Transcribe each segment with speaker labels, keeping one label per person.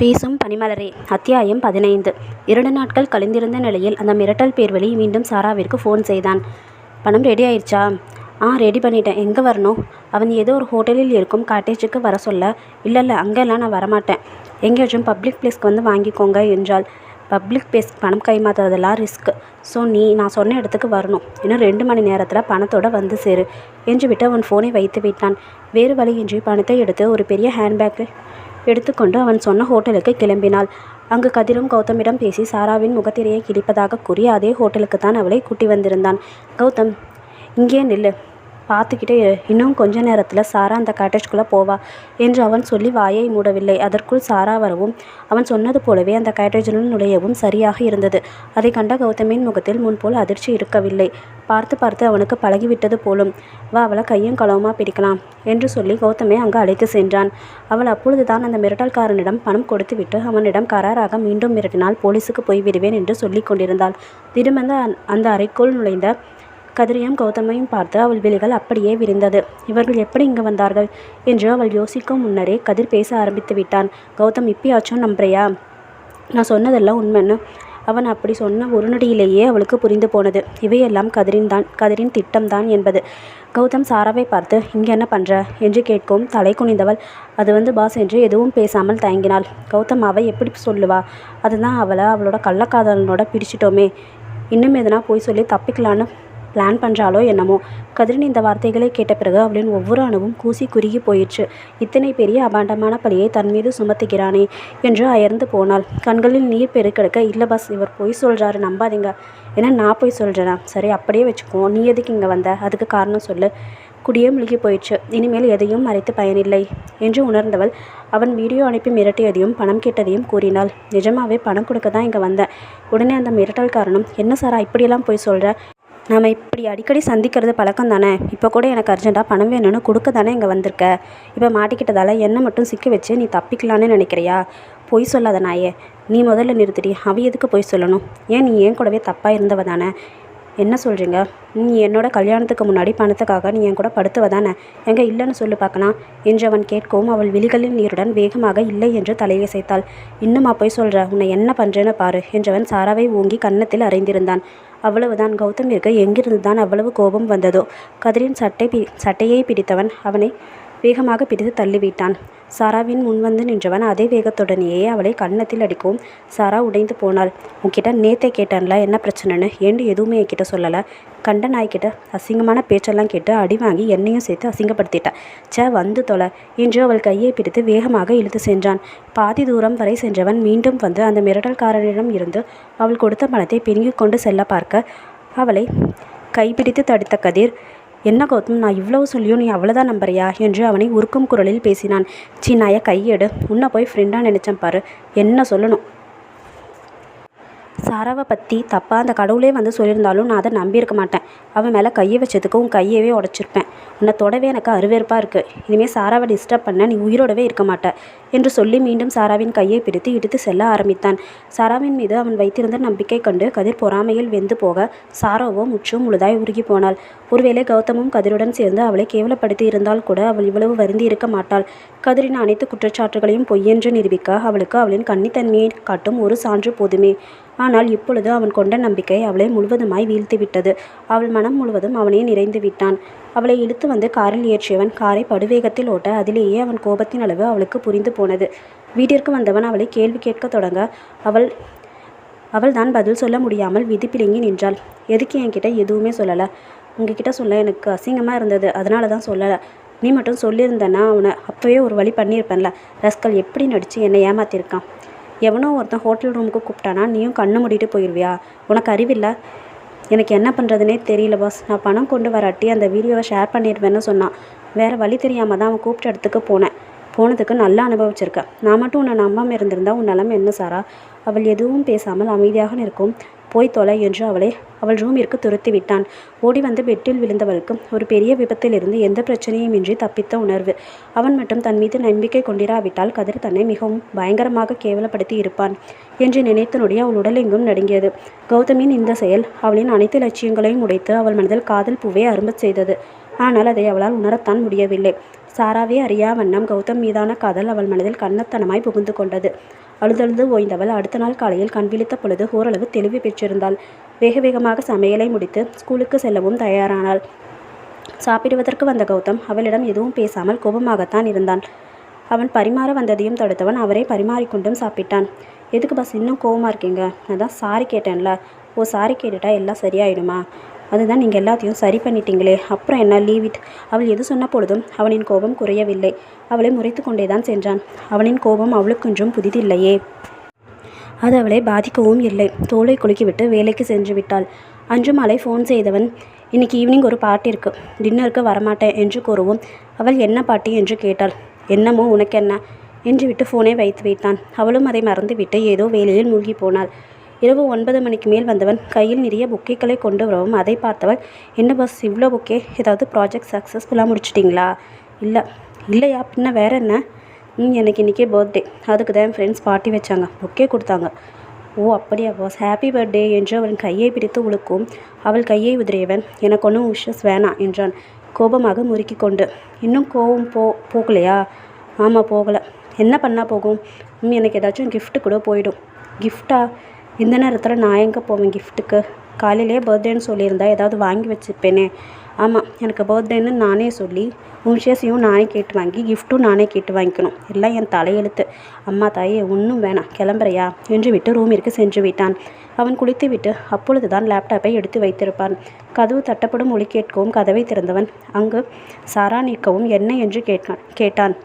Speaker 1: பேசும் பனிமலரே. அத்தியாயம் 15. 2 நாட்கள் கழிந்திருந்த நிலையில் அந்த மிரட்டல் பேர்வழி மீண்டும் சாராவிற்கு ஃபோன் செய்தான். பணம் ரெடி ஆயிடுச்சா? ரெடி பண்ணிட்டேன். எங்கே வரணும்? அவன் ஏதோ ஒரு ஹோட்டலில் இருக்கும் காட்டேஜுக்கு வர சொல்ல, இல்லை அங்கெல்லாம் நான் வரமாட்டேன், எங்கேயாச்சும் பப்ளிக் பிளேஸ்க்கு வந்து வாங்கிக்கோங்க என்றாள். பப்ளிக் பிளேஸ்க்கு பணம் கைமாத்துறதெல்லாம் ரிஸ்க். ஸோ நான் சொன்ன இடத்துக்கு வரணும். இன்னும் 2 மணி நேரத்தில் பணத்தோடு வந்து சேரு என்று விட்டு அவன் ஃபோனை வைத்து விட்டான். வேறு வழியின்றி பணத்தை எடுத்து ஒரு பெரிய ஹேண்ட்பேக்கை எடுத்துக்கொண்டு அவன் சொன்ன ஹோட்டலுக்கு கிளம்பினாள். அங்கு கதிரும் கௌதமிடம் பேசி சாராவின் முகத்திரையை கிழிப்பதாக கூறி அதே ஹோட்டலுக்கு தான் அவளை கூட்டி வந்திருந்தான். கௌதம், இங்கே நில்லு, பார்த்துக்கிட்டே இரு, இன்னும் கொஞ்ச நேரத்தில் சாரா அந்த காட்டேஜ்குள்ளே போவா என்று அவன் சொல்லி வாயை மூடவில்லை. அதற்குள் சாரா வரவும் அவன் சொன்னது போலவே அந்த காட்டேஜினுள் நுழையவும் சரியாக இருந்தது. அதை கண்ட கௌதமின் முகத்தில் முன்போல் அதிர்ச்சி இருக்கவில்லை. பார்த்து அவனுக்கு பழகிவிட்டது போலும். வா, அவளை கையும் களவுமா பிடிக்கலாம் என்று சொல்லி கௌதமை அங்கு அழைத்து சென்றான். அவள் அப்பொழுதுதான் அந்த மிரட்டல்காரனிடம் பணம் கொடுத்துவிட்டு அவனிடம் கராராக மீண்டும் மிரட்டினால் போலீஸுக்கு போய்விடுவேன் என்று சொல்லி கொண்டிருந்தாள். திடீரென்று அந்த அறைக்குள் நுழைந்த கதிரையும் கௌதமையும் பார்த்து அவள் விழிகள் அப்படியே விரிந்தது. இவர்கள் எப்படி இங்கு வந்தார்கள் என்று அவள் யோசிக்கும் முன்னரே கதிர் பேச ஆரம்பித்து விட்டான். கௌதம், இப்பயாச்சும் நம்புறியா? நான் சொன்னதெல்லாம் உண்மைன்னு. அவன் அப்படி சொன்ன ஒரு நொடியிலேயே அவளுக்கு புரிந்து போனது, இவையெல்லாம் கதிரின் திட்டம்தான் என்பது. கௌதம் சாராவை பார்த்து, இங்கே என்ன பண்ணுற என்று கேட்கவும் தலை குனிந்தவள், அது பாஸ் என்று எதுவும் பேசாமல் தயங்கினாள். கௌதம், அவள் எப்படி சொல்லுவா? அதுதான் அவளோட கள்ளக்காதலனோட பிடிச்சிட்டோமே, இன்னும் எதனா போய் சொல்லி தப்பிக்கலான்னு பிளான் பண்ணுறாளோ என்னமோ. கதிரின் இந்த வார்த்தைகளை கேட்ட பிறகு அவளின் ஒவ்வொரு அணுவும் கூசி குறுகி போயிடுச்சு. இத்தனை பெரிய அபாண்டமான பழியை தன் மீது சுமத்துகிறானே என்று அயர்ந்து போனாள். கண்களில் நீர் பெருக்கெடுக்க, இல்லை பாஸ், இவர் பொய் சொல்கிறாரு, நம்பாதீங்க. ஏன்னா நான் போய் சொல்கிறேனா? சரி, அப்படியே வச்சுக்குவோம். நீ எதுக்கு இங்கே வந்த? அதுக்கு காரணம் சொல்லு. குடியே முழுகி போயிடுச்சு, இனிமேல் எதையும் மறைத்து பயனில்லை என்று உணர்ந்தவள் அவன் வீடியோ அனுப்பி மிரட்டியதையும் பணம் கேட்டதையும் கூறினாள். நிஜமாவே பணம் கொடுக்க தான் இங்கே வந்தேன். உடனே அந்த மிரட்டல் காரணம், என்ன சாரா இப்படியெல்லாம் போய் சொல்கிற? நாம் இப்படி அடிக்கடி சந்திக்கிறது பழக்கம் தானே. இப்போ கூட எனக்கு அர்ஜென்ட்டாக பணம் வேணும்னு கொடுக்க தானே இங்கே வந்திருக்க. இப்போ மாட்டிக்கிட்டதால் என்னை மட்டும் சிக்க வச்சு நீ தப்பிக்கலான்னு நினைக்கிறியா? பொய் சொல்லாத நாயே. நீ முதல்ல நிறுத்திடி. அவ எதுக்கு பொய் சொல்லணும்? ஏன் நீ ஏன் கூடவே தப்பாக இருந்தவ தானே? என்ன சொல்கிறீங்க? நீ என்னோட கல்யாணத்துக்கு முன்னாடி பணத்துக்காக நீ என் கூட படுத்துவ தானே? எங்கே இல்லைன்னு சொல்லு பார்க்கலாம் என்று அவன் கேட்கவும் அவள் விழிகளின் நீருடன் வேகமாக இல்லை என்று தலையசைத்தாள். இன்னுமா போய் சொல்கிற? உன்னை என்ன பண்ணுறேன்னு பாரு என்றவன் சாராவை ஓங்கி கன்னத்தில் அறைந்திருந்தான். அவ்வளவுதான். கௌதமிற்கு எங்கிருந்து தான் அவ்வளவு கோபம் வந்ததோ. கதிரின் சட்டையை பிடித்தவன் அவனை வேகமாக பிடித்து தள்ளிவிட்டான். சாராவின் முன்வந்து நின்றவன் அதே வேகத்துடனேயே அவளை கன்னத்தில் அடிக்கவும் சாரா உடைந்து போனாள். உன்கிட்ட நேத்தே கேட்டேன்ல என்ன பிரச்சனைன்னு, ஏண்டு எதுவுமே என்கிட்ட சொல்லலை? கண்ட நாய்கிட்ட அசிங்கமான பேச்செல்லாம் கேட்டு அடி வாங்கி என்னையும் சேர்த்து அசிங்கப்படுத்திட்ட. வந்து தொலை என்று அவள் கையை பிடித்து வேகமாக இழுத்து சென்றான். பாதி தூரம் வரை சென்றவன் மீண்டும் வந்து அந்த மிரட்டல்காரனிடம் இருந்து அவள் கொடுத்த பணத்தை பிடுங்கிக் கொண்டு செல்ல பார்க்க அவளை கைப்பிடித்து தடுத்த கதிர், என்ன கௌதம், நான் இவ்வளவு சொல்லியும் நீ அவ்வளோதான் நம்புறியா என்று அவனை உருக்கும் குரலில் பேசினான். நாய கையெடு, உன்னை போய் ஃப்ரெண்டாக நினச்சேன் பாரு, என்ன சொல்லணும்? சாராவை பற்றி தப்பாக அந்த கடவுளே வந்து சொல்லியிருந்தாலும் நான் அதை நம்பியிருக்க மாட்டேன். அவன் மேலே கையை வச்சதுக்கு உன் கையவே உடச்சிருப்பேன். உன்னை தொடவே எனக்கு அருவெறுப்பாக இருக்குது. இனிமேல் சாராவை டிஸ்டர்ப் பண்ண நீ உயிரோடவே இருக்க மாட்டேன் என்று சொல்லி மீண்டும் சாராவின் கையை பிடித்து இழுத்து செல்ல ஆரம்பித்தான். சாராவின் மீது அவன் வைத்திருந்த நம்பிக்கை கண்டு கதிர் பொறாமையில் வெந்து போக சாராவோ முற்றும் முழுதாய் உருகி போனாள். ஒருவேளை கௌதமும் கதிருடன் சேர்ந்து அவளை கேவலப்படுத்தி இருந்தால் கூட அவள் இவ்வளவு வருந்தி இருக்க மாட்டாள். கதிரின் அனைத்து குற்றச்சாட்டுகளையும் பொய்யென்று நிரூபிக்க அவளுக்கு அவளின் கன்னித்தன்மையை காட்டும் ஒரு சான்று போதுமே. ஆனால் இப்பொழுது அவன் கொண்ட நம்பிக்கை அவளை முழுவதுமாய் வீழ்த்திவிட்டது. அவள் மனம் முழுவதும் அவனே நிறைந்து விட்டான். அவளை இழுத்து வந்து காரில் ஏற்றியவன் காரை படுவேகத்தில் ஓட்ட அதிலேயே அவன் கோபத்தின் அளவு அவளுக்கு புரிந்து போனது. வீட்டிற்கு வந்தவன் அவளை கேள்வி கேட்க தொடங்க அவள் தான் பதில் சொல்ல முடியாமல் விதி பிடுங்கி நின்றாள். எதுக்கு என்கிட்ட எதுவுமே சொல்லலை? உங்ககிட்ட சொல்ல எனக்கு அசிங்கமாக இருந்தது, அதனால தான் சொல்லலை. நீ மட்டும் சொல்லியிருந்தேன்னா அவனை அப்போவே ஒரு வழி பண்ணியிருப்பேன்ல. ரஸ்கல் எப்படி நடித்து என்னை ஏமாத்திருக்கான். எவனோ ஒருத்தன் ஹோட்டல் ரூமுக்கு கூப்பிட்டானா நீயும் கண்ணு மூடிட்டு போயிடுவியா? உனக்கு அறிவில்லை? எனக்கு என்ன பண்ணுறதுனே தெரியல பாஸ். நான் பணம் கொண்டு வராட்டி அந்த வீடியோவை ஷேர் பண்ணிடுவேன்னு சொன்னான். வேறு வழி தெரியாமல் தான் அவன் கூப்பிட்ட இடத்துக்கு போனதுக்கு நல்லா அனுபவிச்சிருக்கேன். நான் மட்டும் உன்னை நம்பாமல் இருந்திருந்தா உன் நிலமை என்ன சாரா? அவள் எதுவும் பேசாமல் அமைதியாக நிற்கும். போய் தொலை என்று அவள் ரூமிற்கு துரத்தி விட்டான். ஓடி வந்து பெட்டில் விழுந்தவளுக்கு ஒரு பெரிய விபத்திலிருந்து எந்த பிரச்சனையுமின்றி தப்பித்த உணர்வு. அவன் மட்டும் தன் மீது நம்பிக்கை கொண்டிராவிட்டால் கதிர் தன்னை மிகவும் பயங்கரமாக கேவலப்படுத்தி இருப்பான் என்று நினைத்த நொடி அவள் உடலெங்கும் நடுங்கியது. கௌதமின் இந்த செயல் அவளின் அனைத்து லட்சியங்களையும் உடைத்து அவள் மனதில் காதல் பூவை அரும்பச் செய்தது. ஆனால் அதை அவளால் உணரத்தான் முடியவில்லை. சாராவே அறியா வண்ணம் கௌதம் மீதான காதல் அவள் மனதில் கன்னத்தனமாய் புகுந்து கொண்டது. அழுதழுது ஓய்ந்தவள் அடுத்த நாள் காலையில் கண் விழித்த பொழுது ஓரளவு தெளிவு பெற்றிருந்தாள். வேக வேகமாக சமையலை முடித்து ஸ்கூலுக்கு செல்லவும் தயாரானாள். சாப்பிடுவதற்கு வந்த கௌதம் அவளிடம் எதுவும் பேசாமல் கோபமாகத்தான் இருந்தான். அவன் பரிமாற வந்ததையும் தடுத்தவன் அவரை பரிமாறிக்கொண்டும் சாப்பிட்டான். எதுக்கு பஸ் இன்னும் கோவமாக இருக்கீங்க? அதான் சாரி கேட்டேன்ல. ஓ, சாரி கேட்டுட்டா எல்லாம் சரியாயிடுமா? அதுதான் நீங்கள் எல்லாத்தையும் சரி பண்ணிட்டீங்களே, அப்புறம் என்ன, லீவ் இட். அவள் எது சொன்ன பொழுதும் அவனின் கோபம் குறையவில்லை. அவளை முறைத்து கொண்டேதான் சென்றான். அவனின் கோபம் அவளுக்கொன்றும் புதிதில்லையே. அது அவளை பாதிக்கவும் இல்லை. தோலை குலுக்கிவிட்டு வேலைக்கு சென்று விட்டாள். அன்று மாலை ஃபோன் செய்தவன் இன்னைக்கு ஈவினிங் ஒரு பார்ட்டி இருக்குது, டின்னருக்கு வரமாட்டேன் என்று கூறவும் அவள் என்ன பார்ட்டி என்று கேட்டாள். என்னமோ உனக்கென்ன என்று விட்டு ஃபோனை வைத்து வைத்தான். அவளும் அதை மறந்துவிட்டு ஏதோ வேலையில் மூழ்கி போனாள். இரவு 9 மணிக்கு மேல் வந்தவன் கையில் நிறைய புக்கேக்களை கொண்டு வரவும் அதை பார்த்தவள், என்ன பஸ் இவ்வளோ புக்கே, ஏதாவது ப்ராஜெக்ட் சக்ஸஸ்ஃபுல்லாக முடிச்சிட்டிங்களா? இல்லையா, பின்ன வேற என்ன? எனக்கு இன்றைக்கே பர்த்டே, அதுக்கு தான் என் ஃப்ரெண்ட்ஸ் பார்ட்டி வச்சாங்க, புக்கே கொடுத்தாங்க. ஓ அப்படியா பாஸ், ஹாப்பி பர்த்டே என்று அவன் கையை பிடித்து உழுக்கும் அவள் கையை உதிரியவன், எனக்கு ஒன்றும் விஷஸ் வேணாம் என்றான் கோபமாக முறுக்கி கொண்டு. இன்னும் கோபம் போகலையா? ஆமாம் போகலை. என்ன பண்ணால் போகும்? எனக்கு ஏதாச்சும் கிஃப்ட்டு கூட போயிடும். கிஃப்டா? இந்த நேரத்தில் நான் எங்கே போவேன் கிஃப்ட்டுக்கு? காலையிலேயே பர்த்டேன்னு சொல்லியிருந்தா ஏதாவது வாங்கி வச்சுருப்பேனே. ஆமாம், எனக்கு பர்த்டேன்னு நானே சொல்லி விஷயத்தையும் நானே கேட்டு வாங்கி கிஃப்ட்டும் நானே கேட்டு வாங்கிக்கணும். எல்லாம் என் தலையெழுத்து. அம்மா தாயே, ஒன்றும் வேணாம், கிளம்புறையா என்று விட்டு ரூமிற்கு சென்று விட்டான். அவன் குளித்து விட்டு அப்பொழுதுதான் லேப்டாப்பை எடுத்து வைத்திருப்பான். கதவு தட்டப்படும் ஒலி கேட்கவும் கதவை திறந்தவன் அங்கு சாரா நிற்கவும் என்ன என்று கேட்டான்.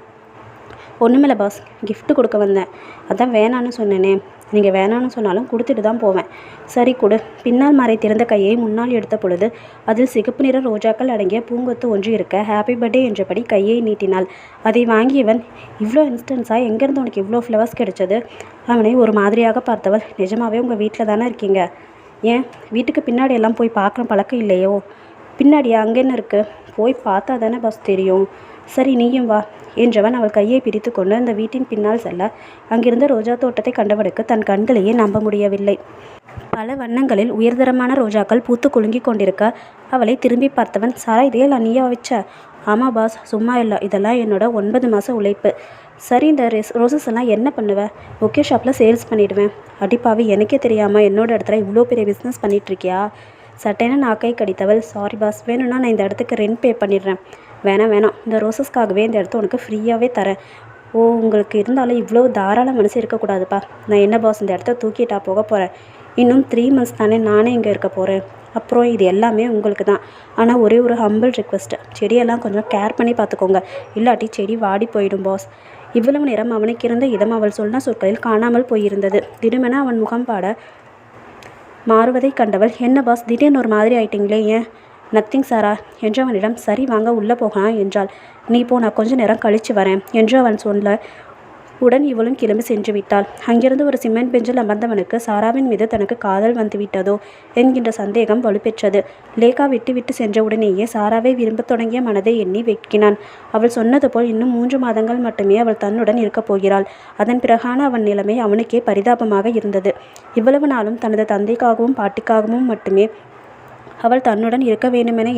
Speaker 1: ஒன்றுமில்ல பாஸ், கிஃப்ட்டு கொடுக்க வந்தேன், அதான் வேணான்னு சொன்னேனே. நீங்கள் வேணான்னு சொன்னாலும் கொடுத்துட்டு தான் போவேன். சரி கொடு. பின்னால் மறைத்திருந்த கையை முன்னால் எடுத்த பொழுது அதில் சிகப்பு நிற ரோஜாக்கள் அடங்கிய பூங்கொத்து ஒன்று இருக்க ஹாப்பி பர்த்டே என்றபடி கையை நீட்டினாள். அதை வாங்கியவன், இவ்வளோ இன்ஸ்டன்ஸாக எங்கேருந்து உனக்கு இவ்வளோ ஃப்ளவர்ஸ் கிடைச்சது? அவனை ஒரு மாதிரியாக பார்த்தவள், நிஜமாவே உங்கள் வீட்டில் தானே இருக்கீங்க? ஏன் வீட்டுக்கு பின்னாடி எல்லாம் போய் பார்க்குற பழக்கம் இல்லையோ? பின்னாடியா? அங்கே என்ன இருக்குது? போய் பார்த்தா தானே பஸ் தெரியும். சரி நீயும் வா என்றவன் அவள் கையை பிடித்து கொண்டு அந்த வீட்டின் பின்னால் செல்ல அங்கிருந்த ரோஜா தோட்டத்தை கண்டவனுக்கு தன் கண்களையே நம்ப முடியவில்லை. பல வண்ணங்களில் உயர்தரமான ரோஜாக்கள் பூத்து குலுங்கி கொண்டிருக்க அவளை திரும்பி பார்த்தவன், சாரா இதையெல்லாம் நீயா வச்ச? ஆமாம் பாஸ், சும்மா இல்லை, இதெல்லாம் என்னோட 9 மாத உழைப்பு. சரி, இந்த ரோசஸ் எல்லாம் என்ன பண்ணுவேன்? பொக்கே ஷாப்பில் சேல்ஸ் பண்ணிவிடுவேன். அடிப்பாவி, எனக்கே தெரியாமல் என்னோட இடத்துல இவ்வளோ பெரிய பிஸ்னஸ் பண்ணிகிட்ருக்கியா? சட்டைன்னு நாக்கை கடித்தவள், சாரி பாஸ், வேணும்னா நான் இந்த இடத்துக்கு ரெண்ட் பே பண்ணிடுறேன். வேணாம், இந்த ரோசஸ்க்காகவே இந்த இடத்த உனக்கு ஃப்ரீயாகவே தரேன். ஓ, உங்களுக்கு இருந்தாலும் இவ்வளோ தாராள மனசு இருக்கக்கூடாதுப்பா. நான் என்ன பாஸ், இந்த இடத்த தூக்கிட்டா போக போகிறேன். இன்னும் 3 மந்த்ஸ் தானே நானே இங்கே இருக்க போகிறேன். அப்புறம் இது எல்லாமே உங்களுக்கு தான். ஆனால் ஒரே ஒரு ஹம்பிள் ரிக்வெஸ்ட், செடியெல்லாம் கொஞ்சம் கேர் பண்ணி பார்த்துக்கோங்க, இல்லாட்டி செடி வாடி போயிடும் பாஸ். இவ்வளவு நேரம் அவனுக்கு இருந்த இதம் அவள் சொன்ன சொற்களில் காணாமல் போயிருந்தது. திடீரென அவன் முகம் மாறுவதை கண்டவள், என்ன பாஸ் திடீர்னு ஒரு மாதிரி ஆயிட்டிங்களே, ஏன்? நத்திங் சாரா என்றவனிடம், சரி வாங்க உள்ளே போகலாம் என்றாள். நீ போ, நான் கொஞ்ச நேரம் கழித்து வரேன் என்று அவன் சொல்ல உடன் இவளும் கிளம்பி சென்று விட்டாள். அங்கிருந்து ஒரு சிமெண்ட் பெஞ்சில் அமர்ந்தவனுக்கு சாராவின் மீது தனக்கு காதல் வந்துவிட்டதோ என்கின்ற சந்தேகம் வலுப்பெற்றது. லேகா விட்டு சென்ற உடனேயே சாராவை விரும்பத் தொடங்கிய மனதை எண்ணி வெட்கினான். அவள் சொன்னது போல் இன்னும் 3 மாதங்கள் மட்டுமே அவள் தன்னுடன் இருக்கப் போகிறாள். அதன் பிறகான அவன் நிலைமை அவனுக்கே பரிதாபமாக இருந்தது. இவ்வளவு நாளும் தனது தந்தைக்காகவும் பாட்டிக்காகவும் மட்டுமே அவள் தன்னுடன் இருக்க வேண்டுமென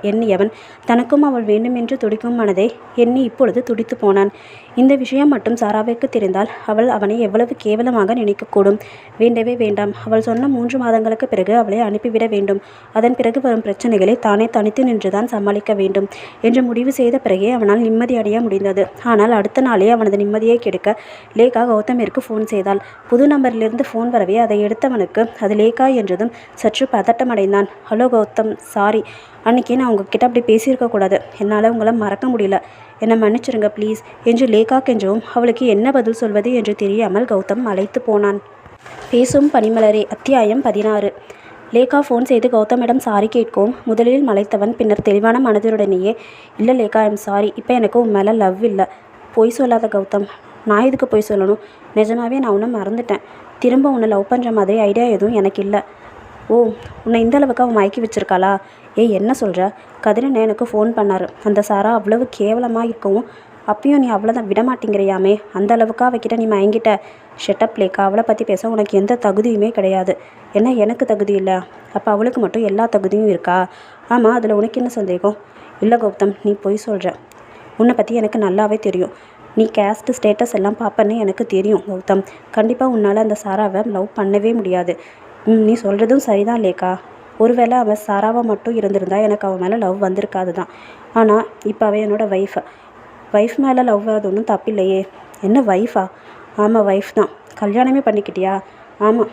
Speaker 1: எண்ணியவன் தனக்கும் அவள் வேண்டுமென்று துடிக்கும் மனதை எண்ணி இப்பொழுது துடித்து போனான். இந்த விஷயம் மட்டும் சாராவிற்கு தெரிந்தால் அவள் அவனை எவ்வளவு கேவலமாக நினைக்கக்கூடும். வேண்டவே வேண்டாம். அவள் சொன்ன 3 மாதங்களுக்கு பிறகு அவளை அனுப்பிவிட வேண்டும். அதன் பிறகு வரும் பிரச்சனைகளை தானே தனித்து நின்றுதான் சமாளிக்க வேண்டும் என்று முடிவு செய்த பிறகே அவனால் நிம்மதி அடைய முடிந்தது. ஆனால் அடுத்த நாளே அவனது நிம்மதியை கெடுக்க லேகா கௌதமிற்கு ஃபோன் செய்தாள். புது நம்பரிலிருந்து ஃபோன் வரவே அதை எடுத்தவனுக்கு அது லேகா என்றதும் சற்று பதட்டமடைந்தான். ஹலோ கௌதம், சாரி, அன்றைக்கி நான் உங்ககிட்ட அப்படி பேசியிருக்கக்கூடாது. என்னால் உங்களை மறக்க முடியல, என்னை மன்னிச்சிருங்க ப்ளீஸ் என்று லேகா கெஞ்சவும் அவளுக்கு என்ன பதில் சொல்வது என்று தெரியாமல் கௌதம் அழைத்து போனான். பேசும் பனிமலரே அத்தியாயம் 16. லேகா ஃபோன் செய்து கௌதமிடம் சாரி கேட்கவும் முதலில் மலைத்தவன் பின்னர் தெளிவான மனதுடனேயே, இல்லை லேகா, ஐம் சாரி, இப்போ எனக்கு உன் மேலே லவ் இல்லை. பொய் சொல்லாத கௌதம். நான் எதுக்கு பொய் சொல்லணும்? நிஜமாவே நான் உன்னை மறந்துட்டேன். திரும்ப உன்னை லவ் பண்ணுற மாதிரி ஐடியா எதுவும் எனக்கு இல்லை. ஓ, உன்னை இந்த அளவுக்கு அவன் மயக்கி வச்சிருக்காளா? ஏய், என்ன சொல்கிற? கதிரன் எனக்கு ஃபோன் பண்ணார். அந்த சாரா அவ்வளவு கேவலமாக இருக்கவும் அப்பயும் நீ அவ்வளோதான் விடமாட்டேங்கிறியாமே, அந்த அளவுக்கு அவகிட்ட நீ மயங்கிட்ட. ஷெட்டப் லேக்கா, அவளை பற்றி பேச உனக்கு எந்த தகுதியுமே கிடையாது. என்ன எனக்கு தகுதி இல்லை? அப்போ அவளுக்கு மட்டும் எல்லா தகுதியும் இருக்கா? ஆமாம், அதில் உனக்கு என்ன சந்தேகம்? இல்லை கௌதம், நீ பொய் சொல்கிற. உன்னை பற்றி எனக்கு நல்லாவே தெரியும். நீ கேஸ்ட் ஸ்டேட்டஸ் எல்லாம் பார்ப்பன்னு எனக்கு தெரியும் கௌதம். கண்டிப்பாக உன்னால் அந்த சாராவை லவ் பண்ணவே முடியாது. நீ சொல்கிறதும் சரிதான் லேக்கா. ஒருவேளை அவன் சாராவாக மட்டும் இருந்திருந்தா எனக்கு அவன் மேலே லவ் வந்திருக்காது தான். ஆனால் இப்போ அவன் என்னோடய ஒய்ஃப் மேலே லவ் வர்றது ஒன்றும் தப்பில்லையே. என்ன ஒய்ஃபா? ஆமாம், ஒய்ஃப் தான். கல்யாணமே பண்ணிக்கிட்டியா? ஆமாம்.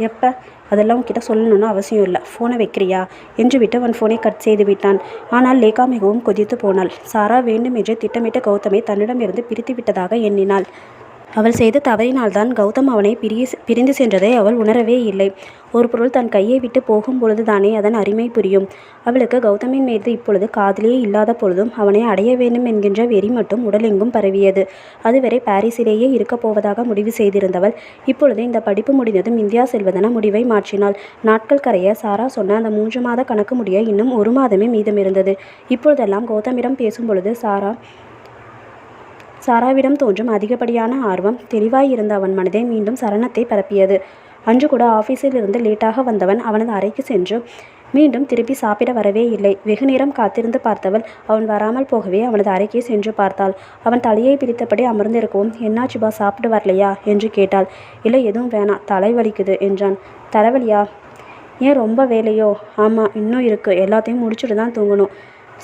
Speaker 1: எப்போ? அதெல்லாம் உன்கிட்ட சொல்லணும்னு அவசியம் இல்லை. ஃபோனை வைக்கிறியா என்று விட்டு அவன் ஃபோனை கட் செய்து விட்டான். ஆனால் லேக்கா மிகவும் கொதித்து போனாள். சாரா வேண்டுமென்றே திட்டமிட்ட கௌதமை தன்னிடமிருந்து பிரித்து விட்டதாக எண்ணினாள். அவள் செய்த தவறினால்தான் கௌதம் அவனை பிரிந்து சென்றதை அவள் உணரவே இல்லை. ஒரு பொருள் தன் கையை விட்டு போகும் பொழுது தானே அதன் அருமை புரியும். அவளுக்கு கௌதமின் மீது இப்பொழுது காதலே இல்லாத பொழுதும் அவனை அடைய வேண்டும் என்கின்ற வெறி மட்டும் உடலெங்கும் பரவியது. அதுவரை பாரிஸிலேயே இருக்கப் போவதாக முடிவு செய்திருந்தவள் இப்பொழுது இந்த படிப்பு முடிந்ததும் இந்தியா செல்வதென முடிவை மாற்றினாள். நாட்கள் கரைய சாரா சொன்ன அந்த 3 மாத கணக்கு முடிய இன்னும் 1 மாதமே மீதமிருந்தது. இப்பொழுதெல்லாம் கௌதமிடம் பேசும் பொழுது சாராவிடம் தோன்றும் அதிகப்படியான ஆர்வம் தெளிவாயிருந்த அவன் மனதை மீண்டும் சலனத்தை பரப்பியது. அன்று கூட ஆஃபீஸில் இருந்து லேட்டாக வந்தவன் அவனது அறைக்கு சென்று மீண்டும் திருப்பி சாப்பிட வரவே இல்லை. வெகு நேரம் காத்திருந்து பார்த்தவள் அவன் வராமல் போகவே அவனது அறைக்கே சென்று பார்த்தாள். அவன் தலையை பிடித்தபடி அமர்ந்திருக்கவும், என்னாச்சுபா, சாப்பிட்டு வரலையா என்று கேட்டாள். இல்லை, எதுவும் வேணாம், தலை வலிக்குது என்றான். தலைவலியா? ஏன், ரொம்ப வேலையோ? ஆமாம், இன்னும் இருக்குது. எல்லாத்தையும் முடிச்சுட்டு தான் தூங்கணும்.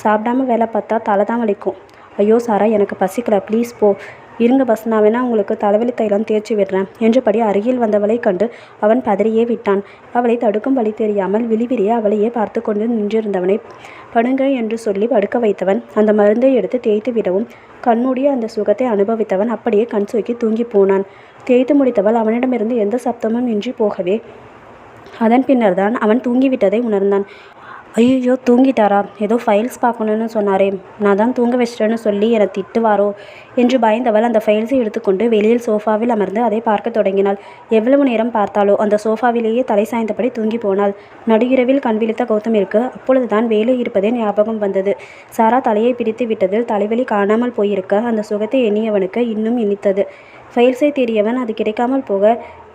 Speaker 1: சாப்பிடாம வேலை பார்த்தா தலை தான் வலிக்கும். ஐயோ சாரா, எனக்கு பசிக்கல, ப்ளீஸ் போ. இருங்க பஸ், நான் வேணா உங்களுக்கு தலைவலி தைலம் தேய்ச்சி விடுறேன் என்றபடி அருகில் வந்தவளை கண்டு அவன் பதறியே விட்டான். அவளை தடுக்கும் வழி தெரியாமல் விழிவிரிய அவளையே பார்த்து கொண்டு நின்றிருந்தவனை படுங்க என்று சொல்லி படுக்க வைத்தவன் அந்த மருந்தை எடுத்து தேய்த்து விடவும் கண்மூடிய அந்த சுகத்தை அனுபவித்தவன் அப்படியே கண் சொக்கி தூங்கி போனான். தேய்த்து முடித்தவள் அவனிடமிருந்து எந்த சப்தமும் இன்றி போகவே அதன் பின்னர் தான் அவன் தூங்கிவிட்டதை உணர்ந்தான். ஐயோ, தூங்கிட்டாரா? ஏதோ ஃபைல்ஸ் பார்க்கணுன்னு சொன்னாரே, நான் தான் தூங்க வச்சிட்டேன்னு சொல்லி என்னை திட்டுவாரோ என்று பயந்தவள் அந்த ஃபைல்ஸை எடுத்துக்கொண்டு வெளியில் சோஃபாவில் அமர்ந்து அதை பார்க்க தொடங்கினாள். எவ்வளவு நேரம் பார்த்தாலோ அந்த சோஃபாவிலேயே தலை சாய்ந்தபடி தூங்கி போனாள். நடுஇரவில் கண் விழித்த கௌதமிற்கு அப்பொழுதுதான் வேலை இருப்பதே ஞாபகம் வந்தது. சாரா தலையை பிடித்து விட்டதில் தலைவலி காணாமல் போயிருக்க அந்த சுகத்தை எண்ணியவனுக்கு இன்னும் இனித்தது. ஃபைல்ஸை தேடியவன் அது கிடைக்காமல் போக,